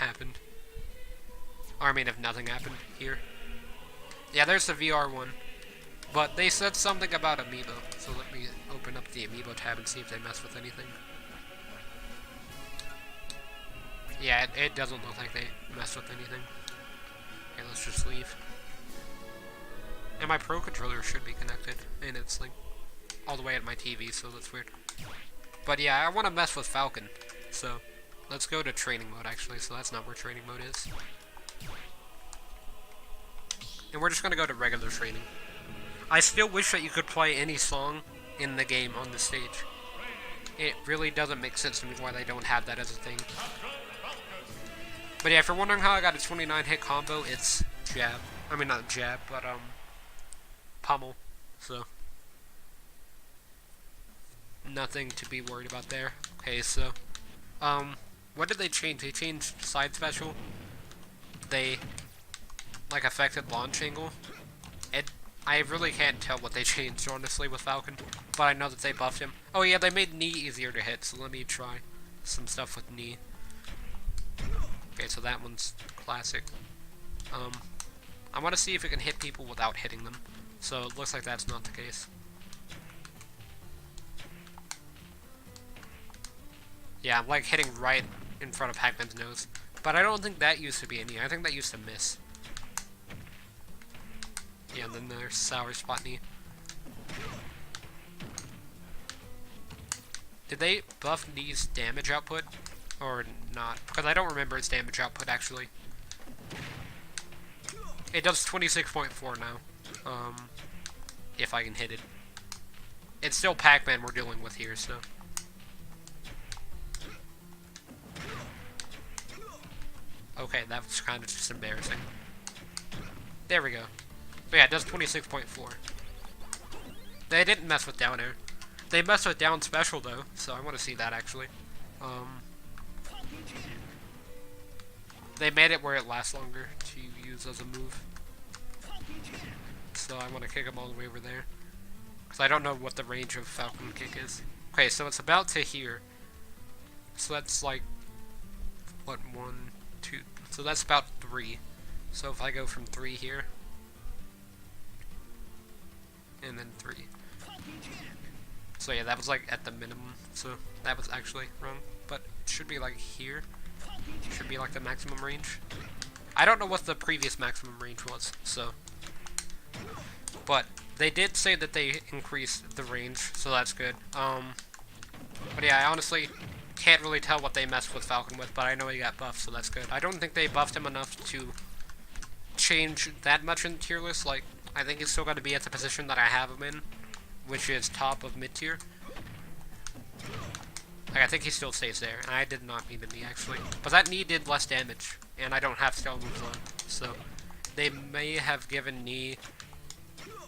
Or I mean, if nothing happened here. Yeah, there's the VR one. But they said something about amiibo, so let me open up the amiibo tab and see if they mess with anything. Yeah, it doesn't look like they messed with anything. Okay, let's just leave. And my Pro Controller should be connected, and it's like all the way at my TV, so that's weird. But yeah, I want to mess with Falcon, so let's go to training mode actually, so that's not where training mode is. And we're just going to go to regular training. I still wish that you could play any song in the game on the stage. It really doesn't make sense to me why they don't have that as a thing. But yeah, if you're wondering how I got a 29 hit combo, it's jab. I mean, not jab, but pummel. So, nothing to be worried about there. Okay, so, what did they change? They changed side special. They, like, affected launch angle. I really can't tell what they changed, honestly, with Falcon. But I know that they buffed him. Oh yeah, they made knee easier to hit, so let me try some stuff with knee. Okay, so that one's classic. I want to see if it can hit people without hitting them. So it looks like that's not the case. Yeah, I'm like hitting right in front of Pac-Man's nose. But I don't think that used to be a knee. I think that used to miss. Yeah, and then there's Sour Spot knee. Did they buff knee's damage output? Or not? Because I don't remember its damage output, actually. It does 26.4 now. If I can hit it. It's still Pac-Man we're dealing with here, so. Okay, that was kind of just embarrassing. There we go. But yeah, it does 26.4. They didn't mess with down air. They messed with down special, though, so I want to see that, actually. They made it where it lasts longer to use as a move. So I want to kick him all the way over there. Because I don't know what the range of Falcon kick is. Okay, so it's about to here. So that's like, what, 1, 2. So that's about 3. So if I go from 3 here, and then 3. So yeah, that was like at the minimum. So that was actually wrong. But it should be like here. Should be like the maximum range. I don't know what the previous maximum range was, so. But they did say that they increased the range, so that's good. But yeah, I honestly can't really tell what they messed with Falcon with, but I know he got buffed, so that's good. I don't think they buffed him enough to change that much in the tier list. Like, I think he's still got to be at the position that I have him in, which is top of mid tier. Like, I think he still stays there. And I did not need a knee, actually. But that knee did less damage. And I don't have spell moves on. So, they may have given knee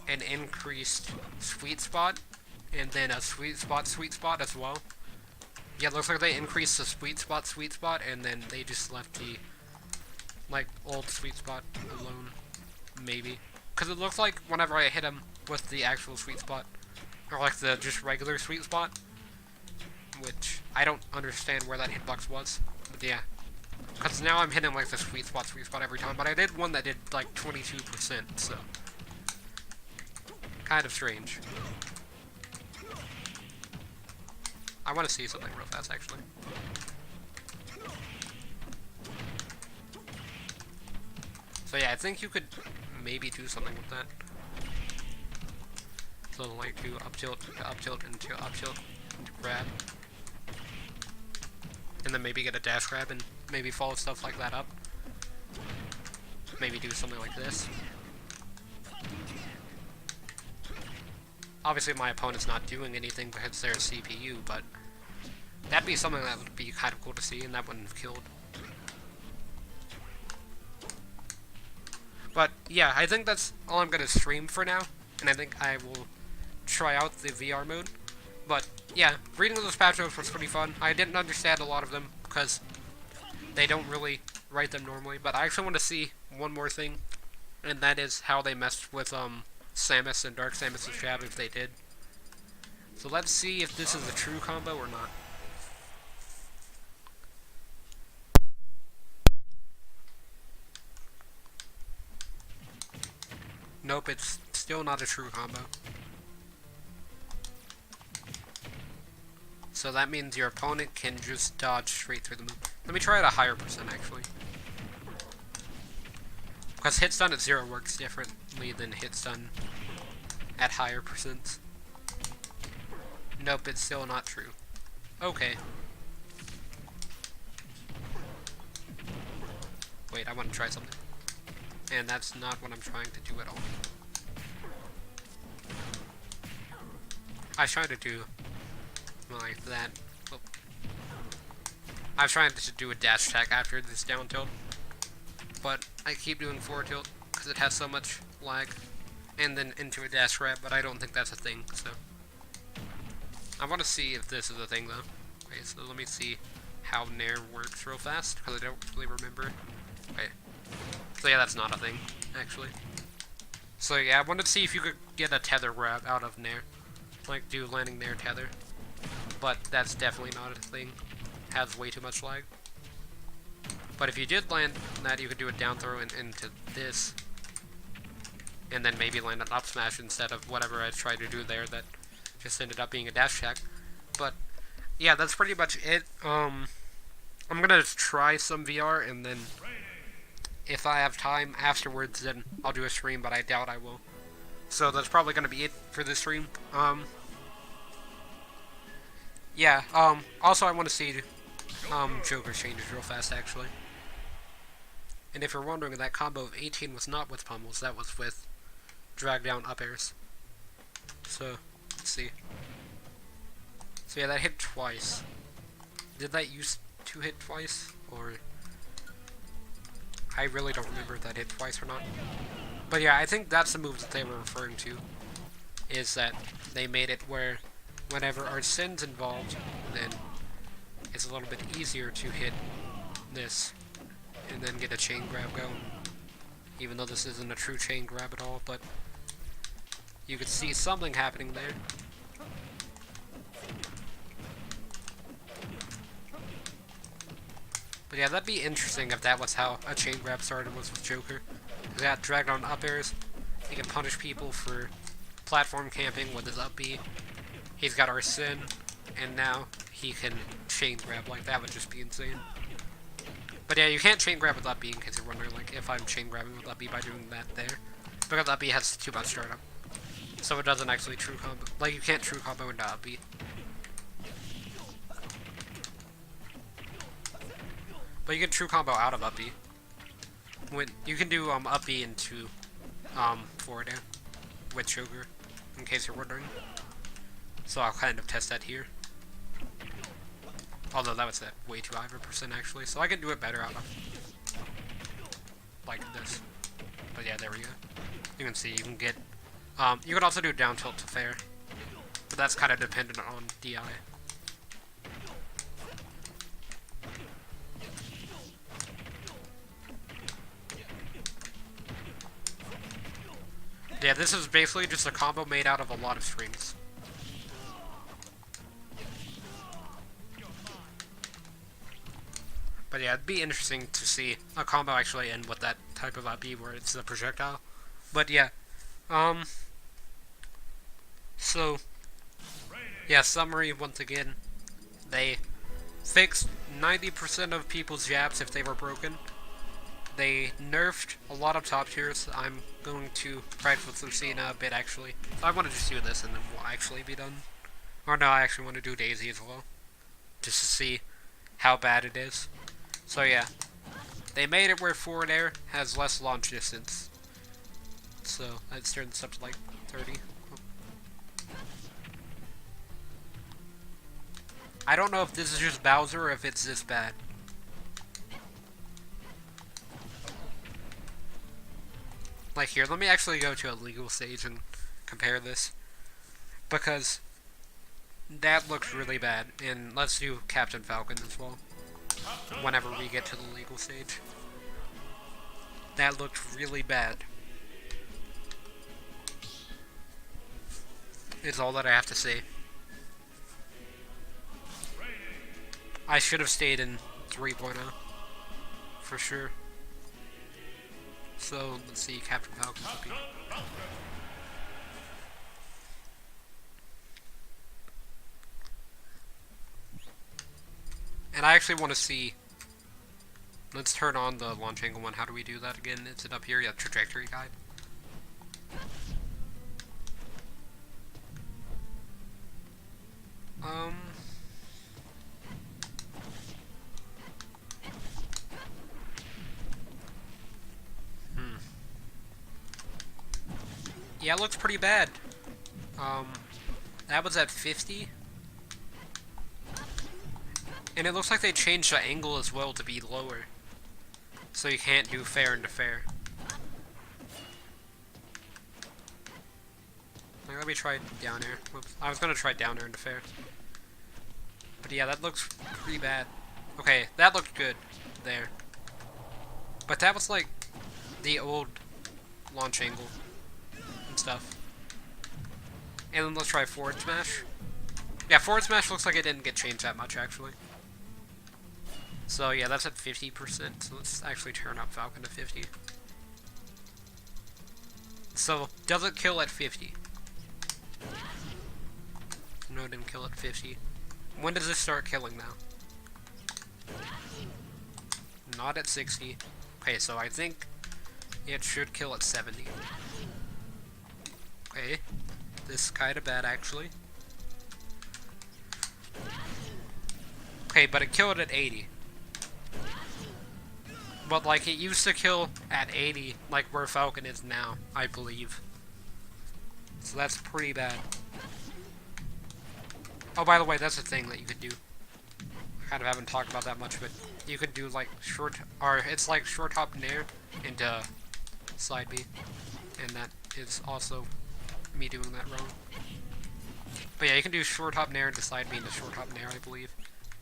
an increased sweet spot. And then a sweet spot as well. Yeah, it looks like they increased the sweet spot. And then they just left the, like, old sweet spot alone. Maybe. Because it looks like whenever I hit him with the actual sweet spot. Or like the just regular sweet spot. Which, I don't understand where that hitbox was. But yeah. Because now I'm hitting like the sweet spot every time. But I did one that did like 22%, so. Kind of strange. I want to see something real fast, actually. So yeah, I think you could maybe do something with that. So like do up tilt, into up tilt, into grab. And then maybe get a dash grab and maybe follow stuff like that up. Maybe do something like this. Obviously my opponent's not doing anything because they're a CPU, but that'd be something that would be kind of cool to see, and that wouldn't have killed. But yeah, I think that's all I'm going to stream for now, and I think I will try out the VR mode. But yeah, reading those patch notes was pretty fun. I didn't understand a lot of them because they don't really write them normally, but I actually want to see one more thing, and that is how they messed with Samus and Dark Samus' Shadow if they did. So let's see if this is a true combo or not. Nope, it's still not a true combo. So that means your opponent can just dodge straight through the move. Let me try at a higher percent, actually. Because hit stun at 0 works differently than hit stun at higher percents. Nope, it's still not true. Okay. Wait, I want to try something. And that's not what I'm trying to do at all. I was trying to do like that. Oh. I was trying to do a dash attack after this down tilt, but I keep doing forward tilt because it has so much lag, and then into a dash grab, but I don't think that's a thing, so. I want to see if this is a thing, though. Okay, so let me see how Nair works real fast, because I don't really remember it. Okay. So yeah, that's not a thing, actually. So yeah, I wanted to see if you could get a tether grab out of Nair. Like, do landing Nair tether. But that's definitely not a thing. Has way too much lag. But if you did land that, you could do a down throw into this. And then maybe land an up smash instead of whatever I tried to do there that just ended up being a dash attack. But yeah, that's pretty much it. I'm gonna try some VR, and then if I have time afterwards, then I'll do a stream, but I doubt I will. So that's probably gonna be it for this stream. Yeah, also I want to see Joker changes real fast, actually. And if you're wondering, that combo of 18 was not with pummels, that was with drag down up airs. So, let's see. So yeah, that hit twice. Did that used to hit twice? Or I really don't remember if that hit twice or not. But yeah, I think that's the move that they were referring to. Is that they made it where whenever Arsene's involved, then it's a little bit easier to hit this and then get a chain grab going. Even though this isn't a true chain grab at all, but you could see something happening there. But yeah, that'd be interesting if that was how a chain grab started, was with Joker. He got dragged on up airs. He can punish people for platform camping with his up B. He's got Arsene, and now he can chain grab. Like, that would just be insane. But yeah, you can't chain grab with up B, in case you're wondering, like, if I'm chain grabbing with up B by doing that there. Because up B has too much startup. So it doesn't actually true combo. Like, you can't true combo into up B. But you can true combo out of up B. When you can do up B into forward air with Joker, in case you're wondering. So I'll kind of test that here. Although that was at way too high of a percent actually, so I can do it better out of like this. But yeah, there we go. You can see you can get. You can also do down tilt to fair, but that's kind of dependent on DI. Yeah, this is basically just a combo made out of a lot of strings. But yeah, it'd be interesting to see a combo actually end with that type of up B where it's a projectile. But yeah, so, yeah, summary once again. They fixed 90% of people's jabs if they were broken. They nerfed a lot of top tiers. I'm going to practice with Lucina a bit, actually. So I want to just do this and then we'll actually be done. Or no, I actually want to do Daisy as well. Just to see how bad it is. So yeah. They made it where forward air has less launch distance. So let's turn this up to like 30. I don't know if this is just Bowser or if it's this bad. Like here, let me actually go to a legal stage and compare this. Because that looks really bad. And let's do Captain Falcon as well. Whenever we get to the legal stage. That looked really bad. Is all that I have to say. I should have stayed in 3.0. For sure. So, let's see, Captain Falcon's up here. And I actually want to see... Let's turn on the launch angle one. How do we do that again? Is it up here? Yeah, trajectory guide. Yeah, it looks pretty bad. That was at 50. And it looks like they changed the angle as well to be lower. So you can't do fair into fair. Like, let me try down air. Whoops. I was gonna try down air into fair. But yeah, that looks pretty bad. Okay, that looked good there. But that was like the old launch angle and stuff. And then let's try forward smash. Yeah, forward smash looks like it didn't get changed that much actually. So yeah, that's at 50%, so let's actually turn up Falcon to 50. So, does it kill at 50? No, it didn't kill at 50. When does it start killing now? Not at 60. Okay, so I think it should kill at 70. Okay, this is kinda bad actually. Okay, but it killed at 80. But, like, it used to kill at 80, like where Falcon is now, I believe. So that's pretty bad. Oh, by the way, that's a thing that you could do. I kind of haven't talked about that much, but you could do, like, it's like short hop nair into side B. And that is also me doing that wrong. But yeah, you can do short hop nair into side B into short hop nair, I believe.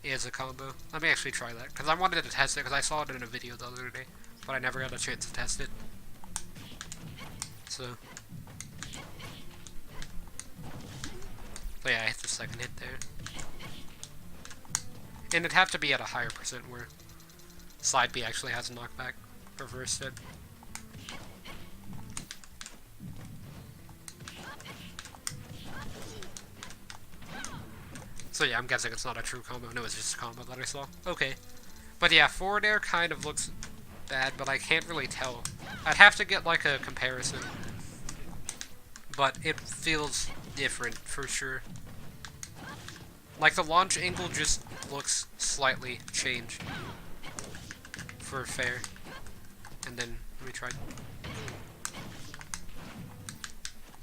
Is a combo. Let me actually try that, because I wanted to test it, because I saw it in a video the other day, but I never got a chance to test it. So yeah, I hit the second hit there. And it'd have to be at a higher percent where side B actually has a knockback, reversed it. So yeah, I'm guessing it's not a true combo. No, it's just a combo that I saw. Okay. But yeah, forward air kind of looks bad, but I can't really tell. I'd have to get like a comparison. But it feels different for sure. Like the launch angle just looks slightly changed for fair. And then, let me try.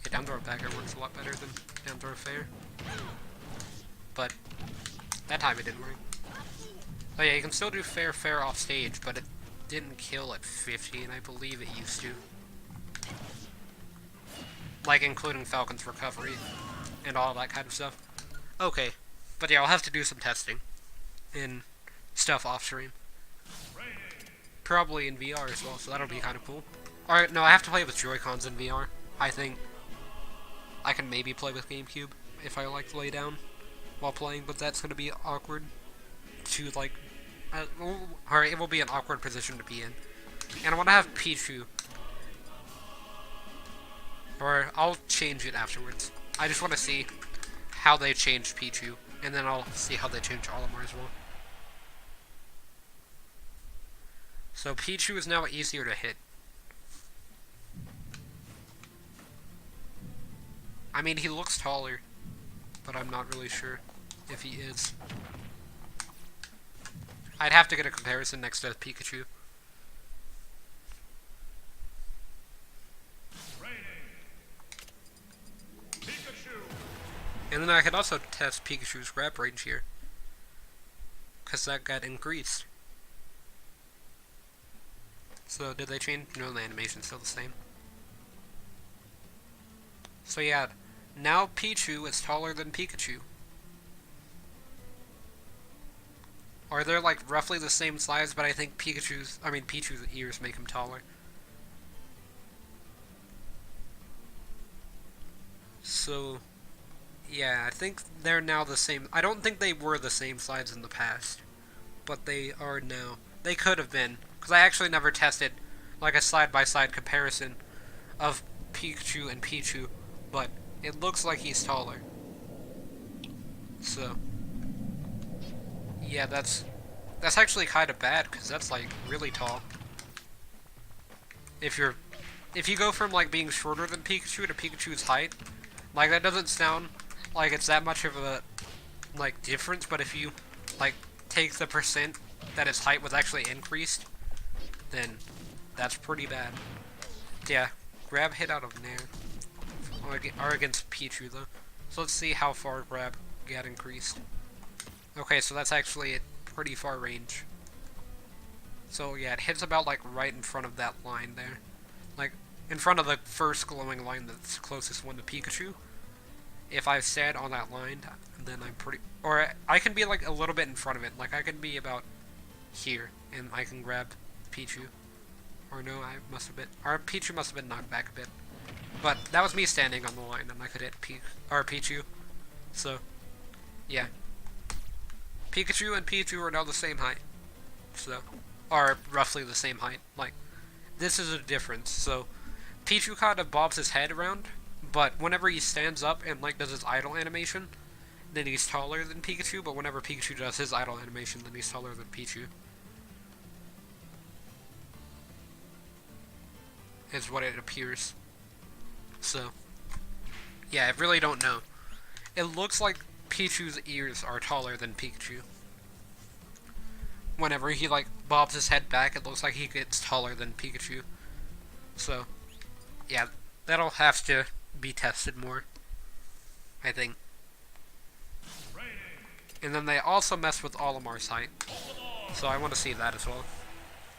Yeah, down throw back air works a lot better than down throw fair. But that time it didn't work. Oh yeah, you can still do fair off stage, but it didn't kill at 50, and I believe it used to. Like, including Falcon's recovery and all that kind of stuff. Okay, but yeah, I'll have to do some testing and stuff off stream. Probably in VR as well, so that'll be kind of cool. Alright, no, I have to play with Joy-Cons in VR. I think I can maybe play with GameCube if I like to lay down while playing, but that's going to be awkward to, like, alright, it will be an awkward position to be in. And I want to have Pichu. Or I'll change it afterwards. I just want to see how they changed Pichu, and then I'll see how they change Olimar as well. So Pichu is now easier to hit. I mean, he looks taller, but I'm not really sure if he is. I'd have to get a comparison next to Pikachu. And then I could also test Pikachu's grab range here, because that got increased. So did they change? No, the animation's still the same. So yeah, now Pichu is taller than Pikachu. Or they're like roughly the same size, but I think Pichu's ears make him taller. So yeah, I think they're now the same. I don't think they were the same size in the past, but they are now. They could have been, because I actually never tested like a side-by-side comparison of Pikachu and Pichu, but it looks like he's taller. So yeah, that's actually kind of bad, because that's like really tall. If you go from like being shorter than Pikachu to Pikachu's height, like that doesn't sound like it's that much of a like difference, but if you like take the percent that his height was actually increased, then that's pretty bad. Yeah, grab hit out of Nair. Or against Pichu though. So let's see how far grab got increased. Okay, so that's actually a pretty far range. So yeah, it hits about like right in front of that line there. Like in front of the first glowing line that's the closest one to Pikachu. If I stand on that line, then I'm pretty... Or I can be like a little bit in front of it. Like I can be about here, and I can grab Pichu. Or no, I must have been... Or Pichu must have been knocked back a bit. But that was me standing on the line, and I could hit Pichu. So, yeah. Pikachu and Pichu are now the same height. So, are roughly the same height. Like, this is a difference. So, Pichu kind of bobs his head around, but whenever he stands up and like does his idle animation, then he's taller than Pikachu, but whenever Pikachu does his idle animation, then he's taller than Pichu. Is what it appears. So, yeah, I really don't know. It looks like Pichu's ears are taller than Pikachu. Whenever he like bobs his head back, it looks like he gets taller than Pikachu. So, yeah, that'll have to be tested more, I think. And then they also mess with Olimar's height, so I want to see that as well.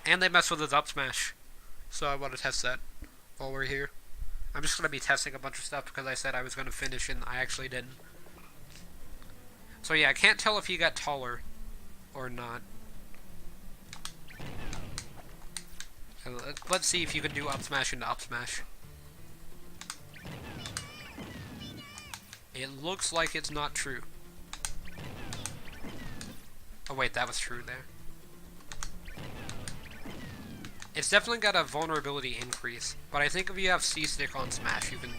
And they mess with his up smash, so I want to test that while we're here. I'm just going to be testing a bunch of stuff because I said I was going to finish and I actually didn't. So yeah, I can't tell if he got taller or not. Let's see if you can do up smash into up smash. It looks like it's not true. Oh wait, that was true there. It's definitely got a vulnerability increase, but I think if you have C-Stick on Smash, you can...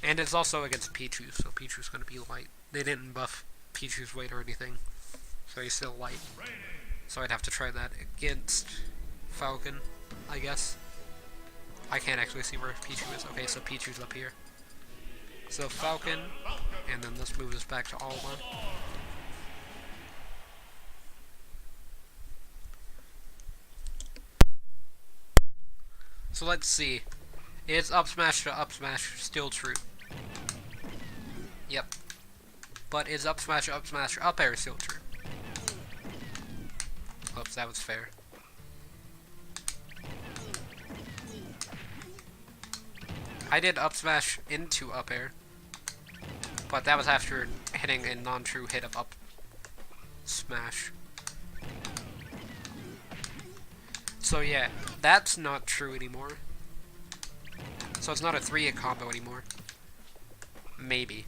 And it's also against Pichu, so Pichu's gonna be light. They didn't buff Pichu's weight or anything, so he's still light. So I'd have to try that against Falcon, I guess. I can't actually see where Pichu is. Okay, so Pichu's up here. So Falcon, and then this moves us back to Olimar. So let's see. Is up smash to up smash still true? Yep. But is up smash to up smash up air still true? Oops, that was fair. I did up smash into up air, but that was after hitting a non-true hit of up smash. So yeah, that's not true anymore. So it's not a 3-hit combo anymore. Maybe.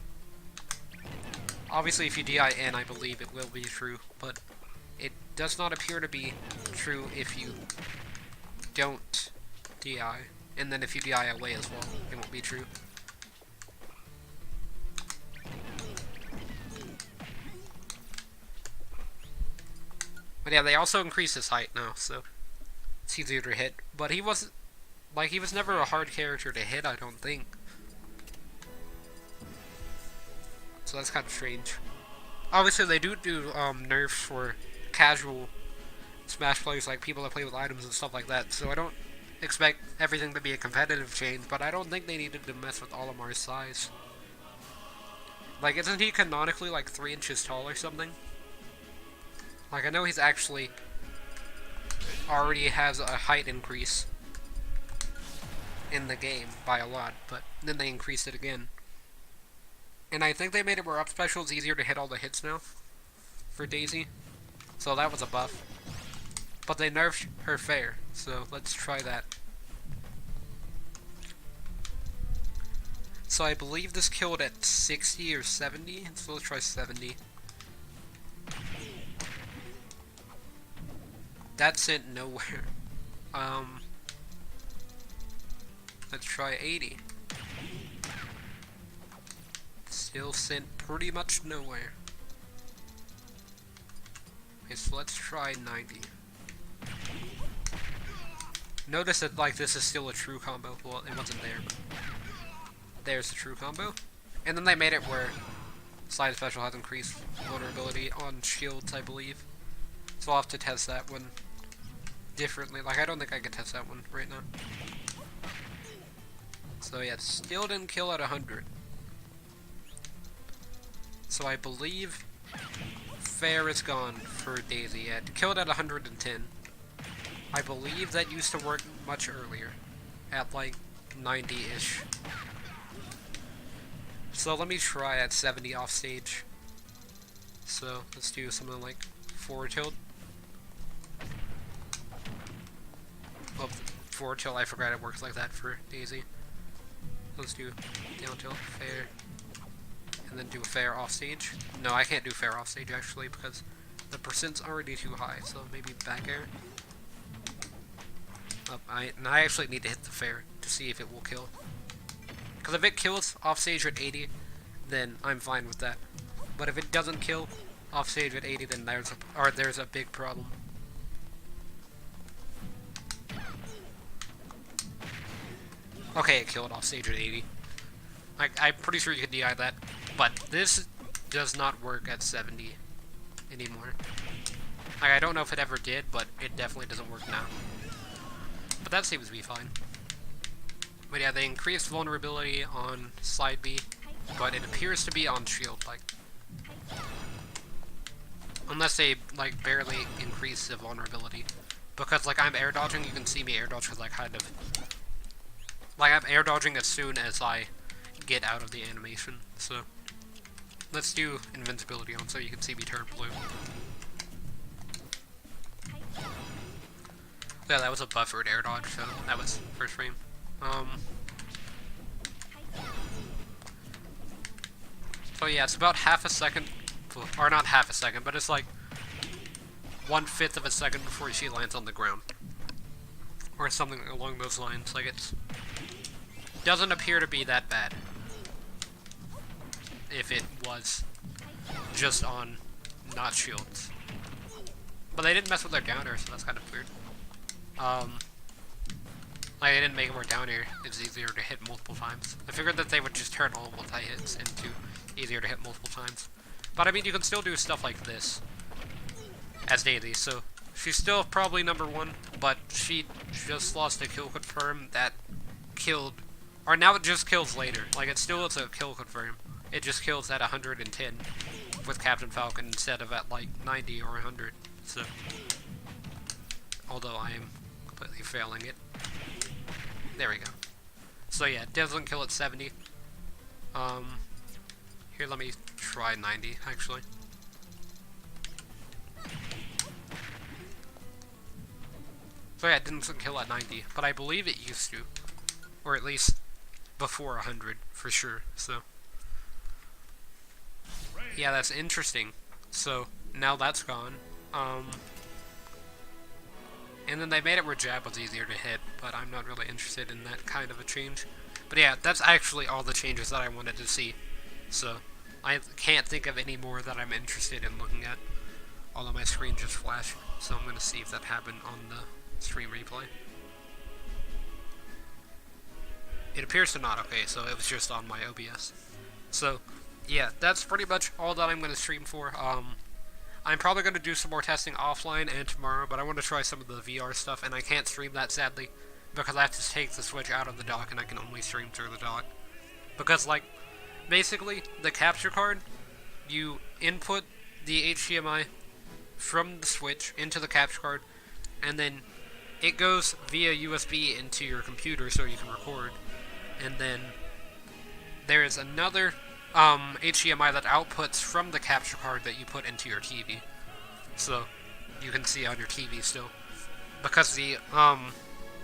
Obviously if you DI in, I believe it will be true, but it does not appear to be true if you don't DI. And then if you DI away as well, it won't be true. But yeah, they also increased his height now, so it's easier to hit. But he was never a hard character to hit, I don't think. So that's kind of strange. Obviously, they do nerfs for casual Smash players, like people that play with items and stuff like that. So I don't expect everything to be a competitive change, but I don't think they needed to mess with Olimar's size. Like, isn't he canonically like 3 inches tall or something? Like, I know he's actually already has a height increase in the game by a lot, but then they increased it again. And I think they made it where up special is easier to hit all the hits now for Daisy. So that was a buff. But they nerfed her fair, so let's try that. So I believe this killed at 60 or 70, so let's try 70. That sent nowhere. Let's try 80. Still sent pretty much nowhere. Okay, so let's try 90. Notice that, like, this is still a true combo. Well, it wasn't there, but there's the true combo. And then they made it where Slide Special has increased vulnerability on shields, I believe. So I'll have to test that one differently. Like, I don't think I can test that one right now. So yeah, it still didn't kill at 100. So I believe fair is gone for Daisy. It killed at 110. I believe that used to work much earlier, at like 90-ish. So let me try at 70 off stage. So let's do something like forward tilt. Oh, forward tilt, I forgot it works like that for Daisy. Let's do down tilt, fair, and then do a fair off stage. No, I can't do fair off stage actually because the percent's already too high, so maybe back air. I actually need to hit the fair to see if it will kill. Because if it kills off stage at 80, then I'm fine with that. But if it doesn't kill off stage at 80, then there's a big problem. Okay, it killed off stage at 80. I'm pretty sure you can DI that, but this does not work at 70 anymore. Like, I don't know if it ever did, but it definitely doesn't work now. But that seems to be fine. But yeah, they increased vulnerability on slide B, but it appears to be on shield, like, unless they like barely increase the vulnerability. Because like I'm air dodging, you can see me air dodge because I kind of like I'm air dodging as soon as I get out of the animation. So let's do invincibility on so you can see me turn blue. Yeah, that was a buffered air dodge, so that was first frame. So yeah, it's about half a second, or not half a second, but it's like 1/5 of a second before she lands on the ground. Or something along those lines, like it doesn't appear to be that bad. If it was just on not shields. But they didn't mess with their down air, so that's kind of weird. Like, they didn't make it more down air, it's easier to hit multiple times. I figured that they would just turn all multi-hits into easier to hit multiple times. But I mean, you can still do stuff like this as Daisy, so she's still probably number 1, but she just lost a kill confirm that killed, or now it just kills later. Like, it still is a kill confirm. It just kills at 110 with Captain Falcon instead of at like 90 or 100, so although I am completely failing it. There we go. So yeah, it doesn't kill at 70. Here, let me try 90, actually. So yeah, it didn't kill at 90, but I believe it used to. Or at least before 100, for sure, so. Yeah, that's interesting. So, now that's gone. And then they made it where jab was easier to hit, but I'm not really interested in that kind of a change. But yeah, that's actually all the changes that I wanted to see. So, I can't think of any more that I'm interested in looking at. Although my screen just flashed, so I'm going to see if that happened on the stream replay. It appears to not. Okay, so it was just on my OBS. So, yeah, that's pretty much all that I'm going to stream for. I'm probably going to do some more testing offline and tomorrow, but I want to try some of the VR stuff, and I can't stream that, sadly, because I have to take the Switch out of the dock, and I can only stream through the dock. Because, like, basically, the capture card, you input the HDMI from the Switch into the capture card, and then it goes via USB into your computer so you can record, and then there is another HDMI that outputs from the capture card that you put into your TV. So, you can see on your TV still. Because the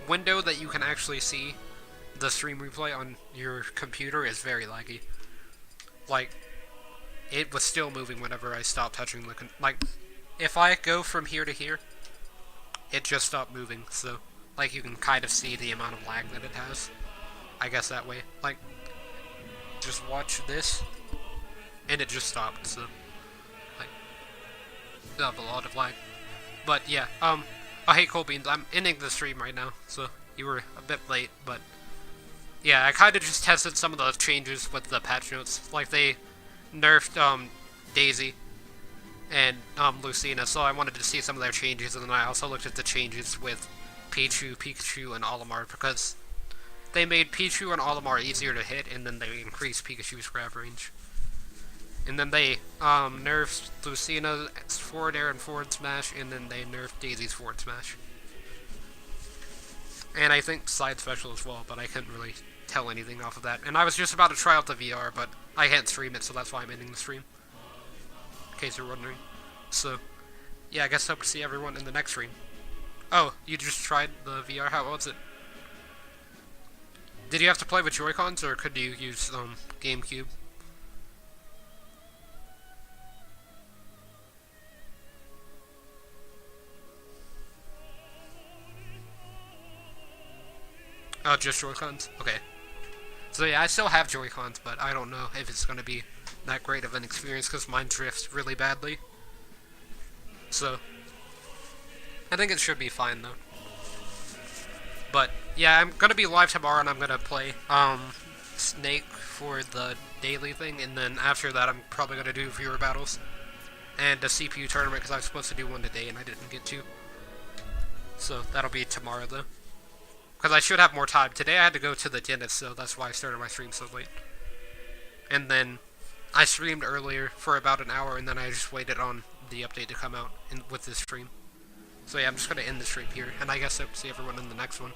window that you can actually see the stream replay on your computer is very laggy. Like, it was still moving whenever I stopped touching the like, if I go from here to here, it just stopped moving, so, like, you can kind of see the amount of lag that it has. I guess that way. Like, just watch this, and it just stopped, so, like, you have a lot of lag. But, yeah, oh, hey, Cold Beans, I'm ending the stream right now, so you were a bit late, but, yeah, I kind of just tested some of the changes with the patch notes. Like, they nerfed, Daisy and, Lucina, so I wanted to see some of their changes, and then I also looked at the changes with Pichu, Pikachu, and Olimar, because they made Pichu and Olimar easier to hit, and then they increased Pikachu's grab range. And then they nerfed Lucina's forward air and forward smash, and then they nerfed Daisy's forward smash. And I think side special as well, but I couldn't really tell anything off of that. And I was just about to try out the VR, but I can't stream it, so that's why I'm ending the stream. In case you're wondering. So, yeah, I guess hope to see everyone in the next stream. Oh, you just tried the VR? How was it? Did you have to play with Joy-Cons, or could you use, GameCube? Oh, just Joy-Cons? Okay. So yeah, I still have Joy-Cons, but I don't know if it's gonna be that great of an experience, because mine drifts really badly. So, I think it should be fine, though. But, yeah, I'm gonna be live tomorrow, and I'm gonna play, Snake for the daily thing, and then after that I'm probably gonna do viewer battles. And a CPU tournament, because I was supposed to do one today, and I didn't get to. So, that'll be tomorrow, though. Because I should have more time. Today I had to go to the dentist, so that's why I started my stream so late. And then, I streamed earlier for about an hour, and then I just waited on the update to come out with this stream. So yeah, I'm just gonna end the stream here, and I guess I'll see everyone in the next one.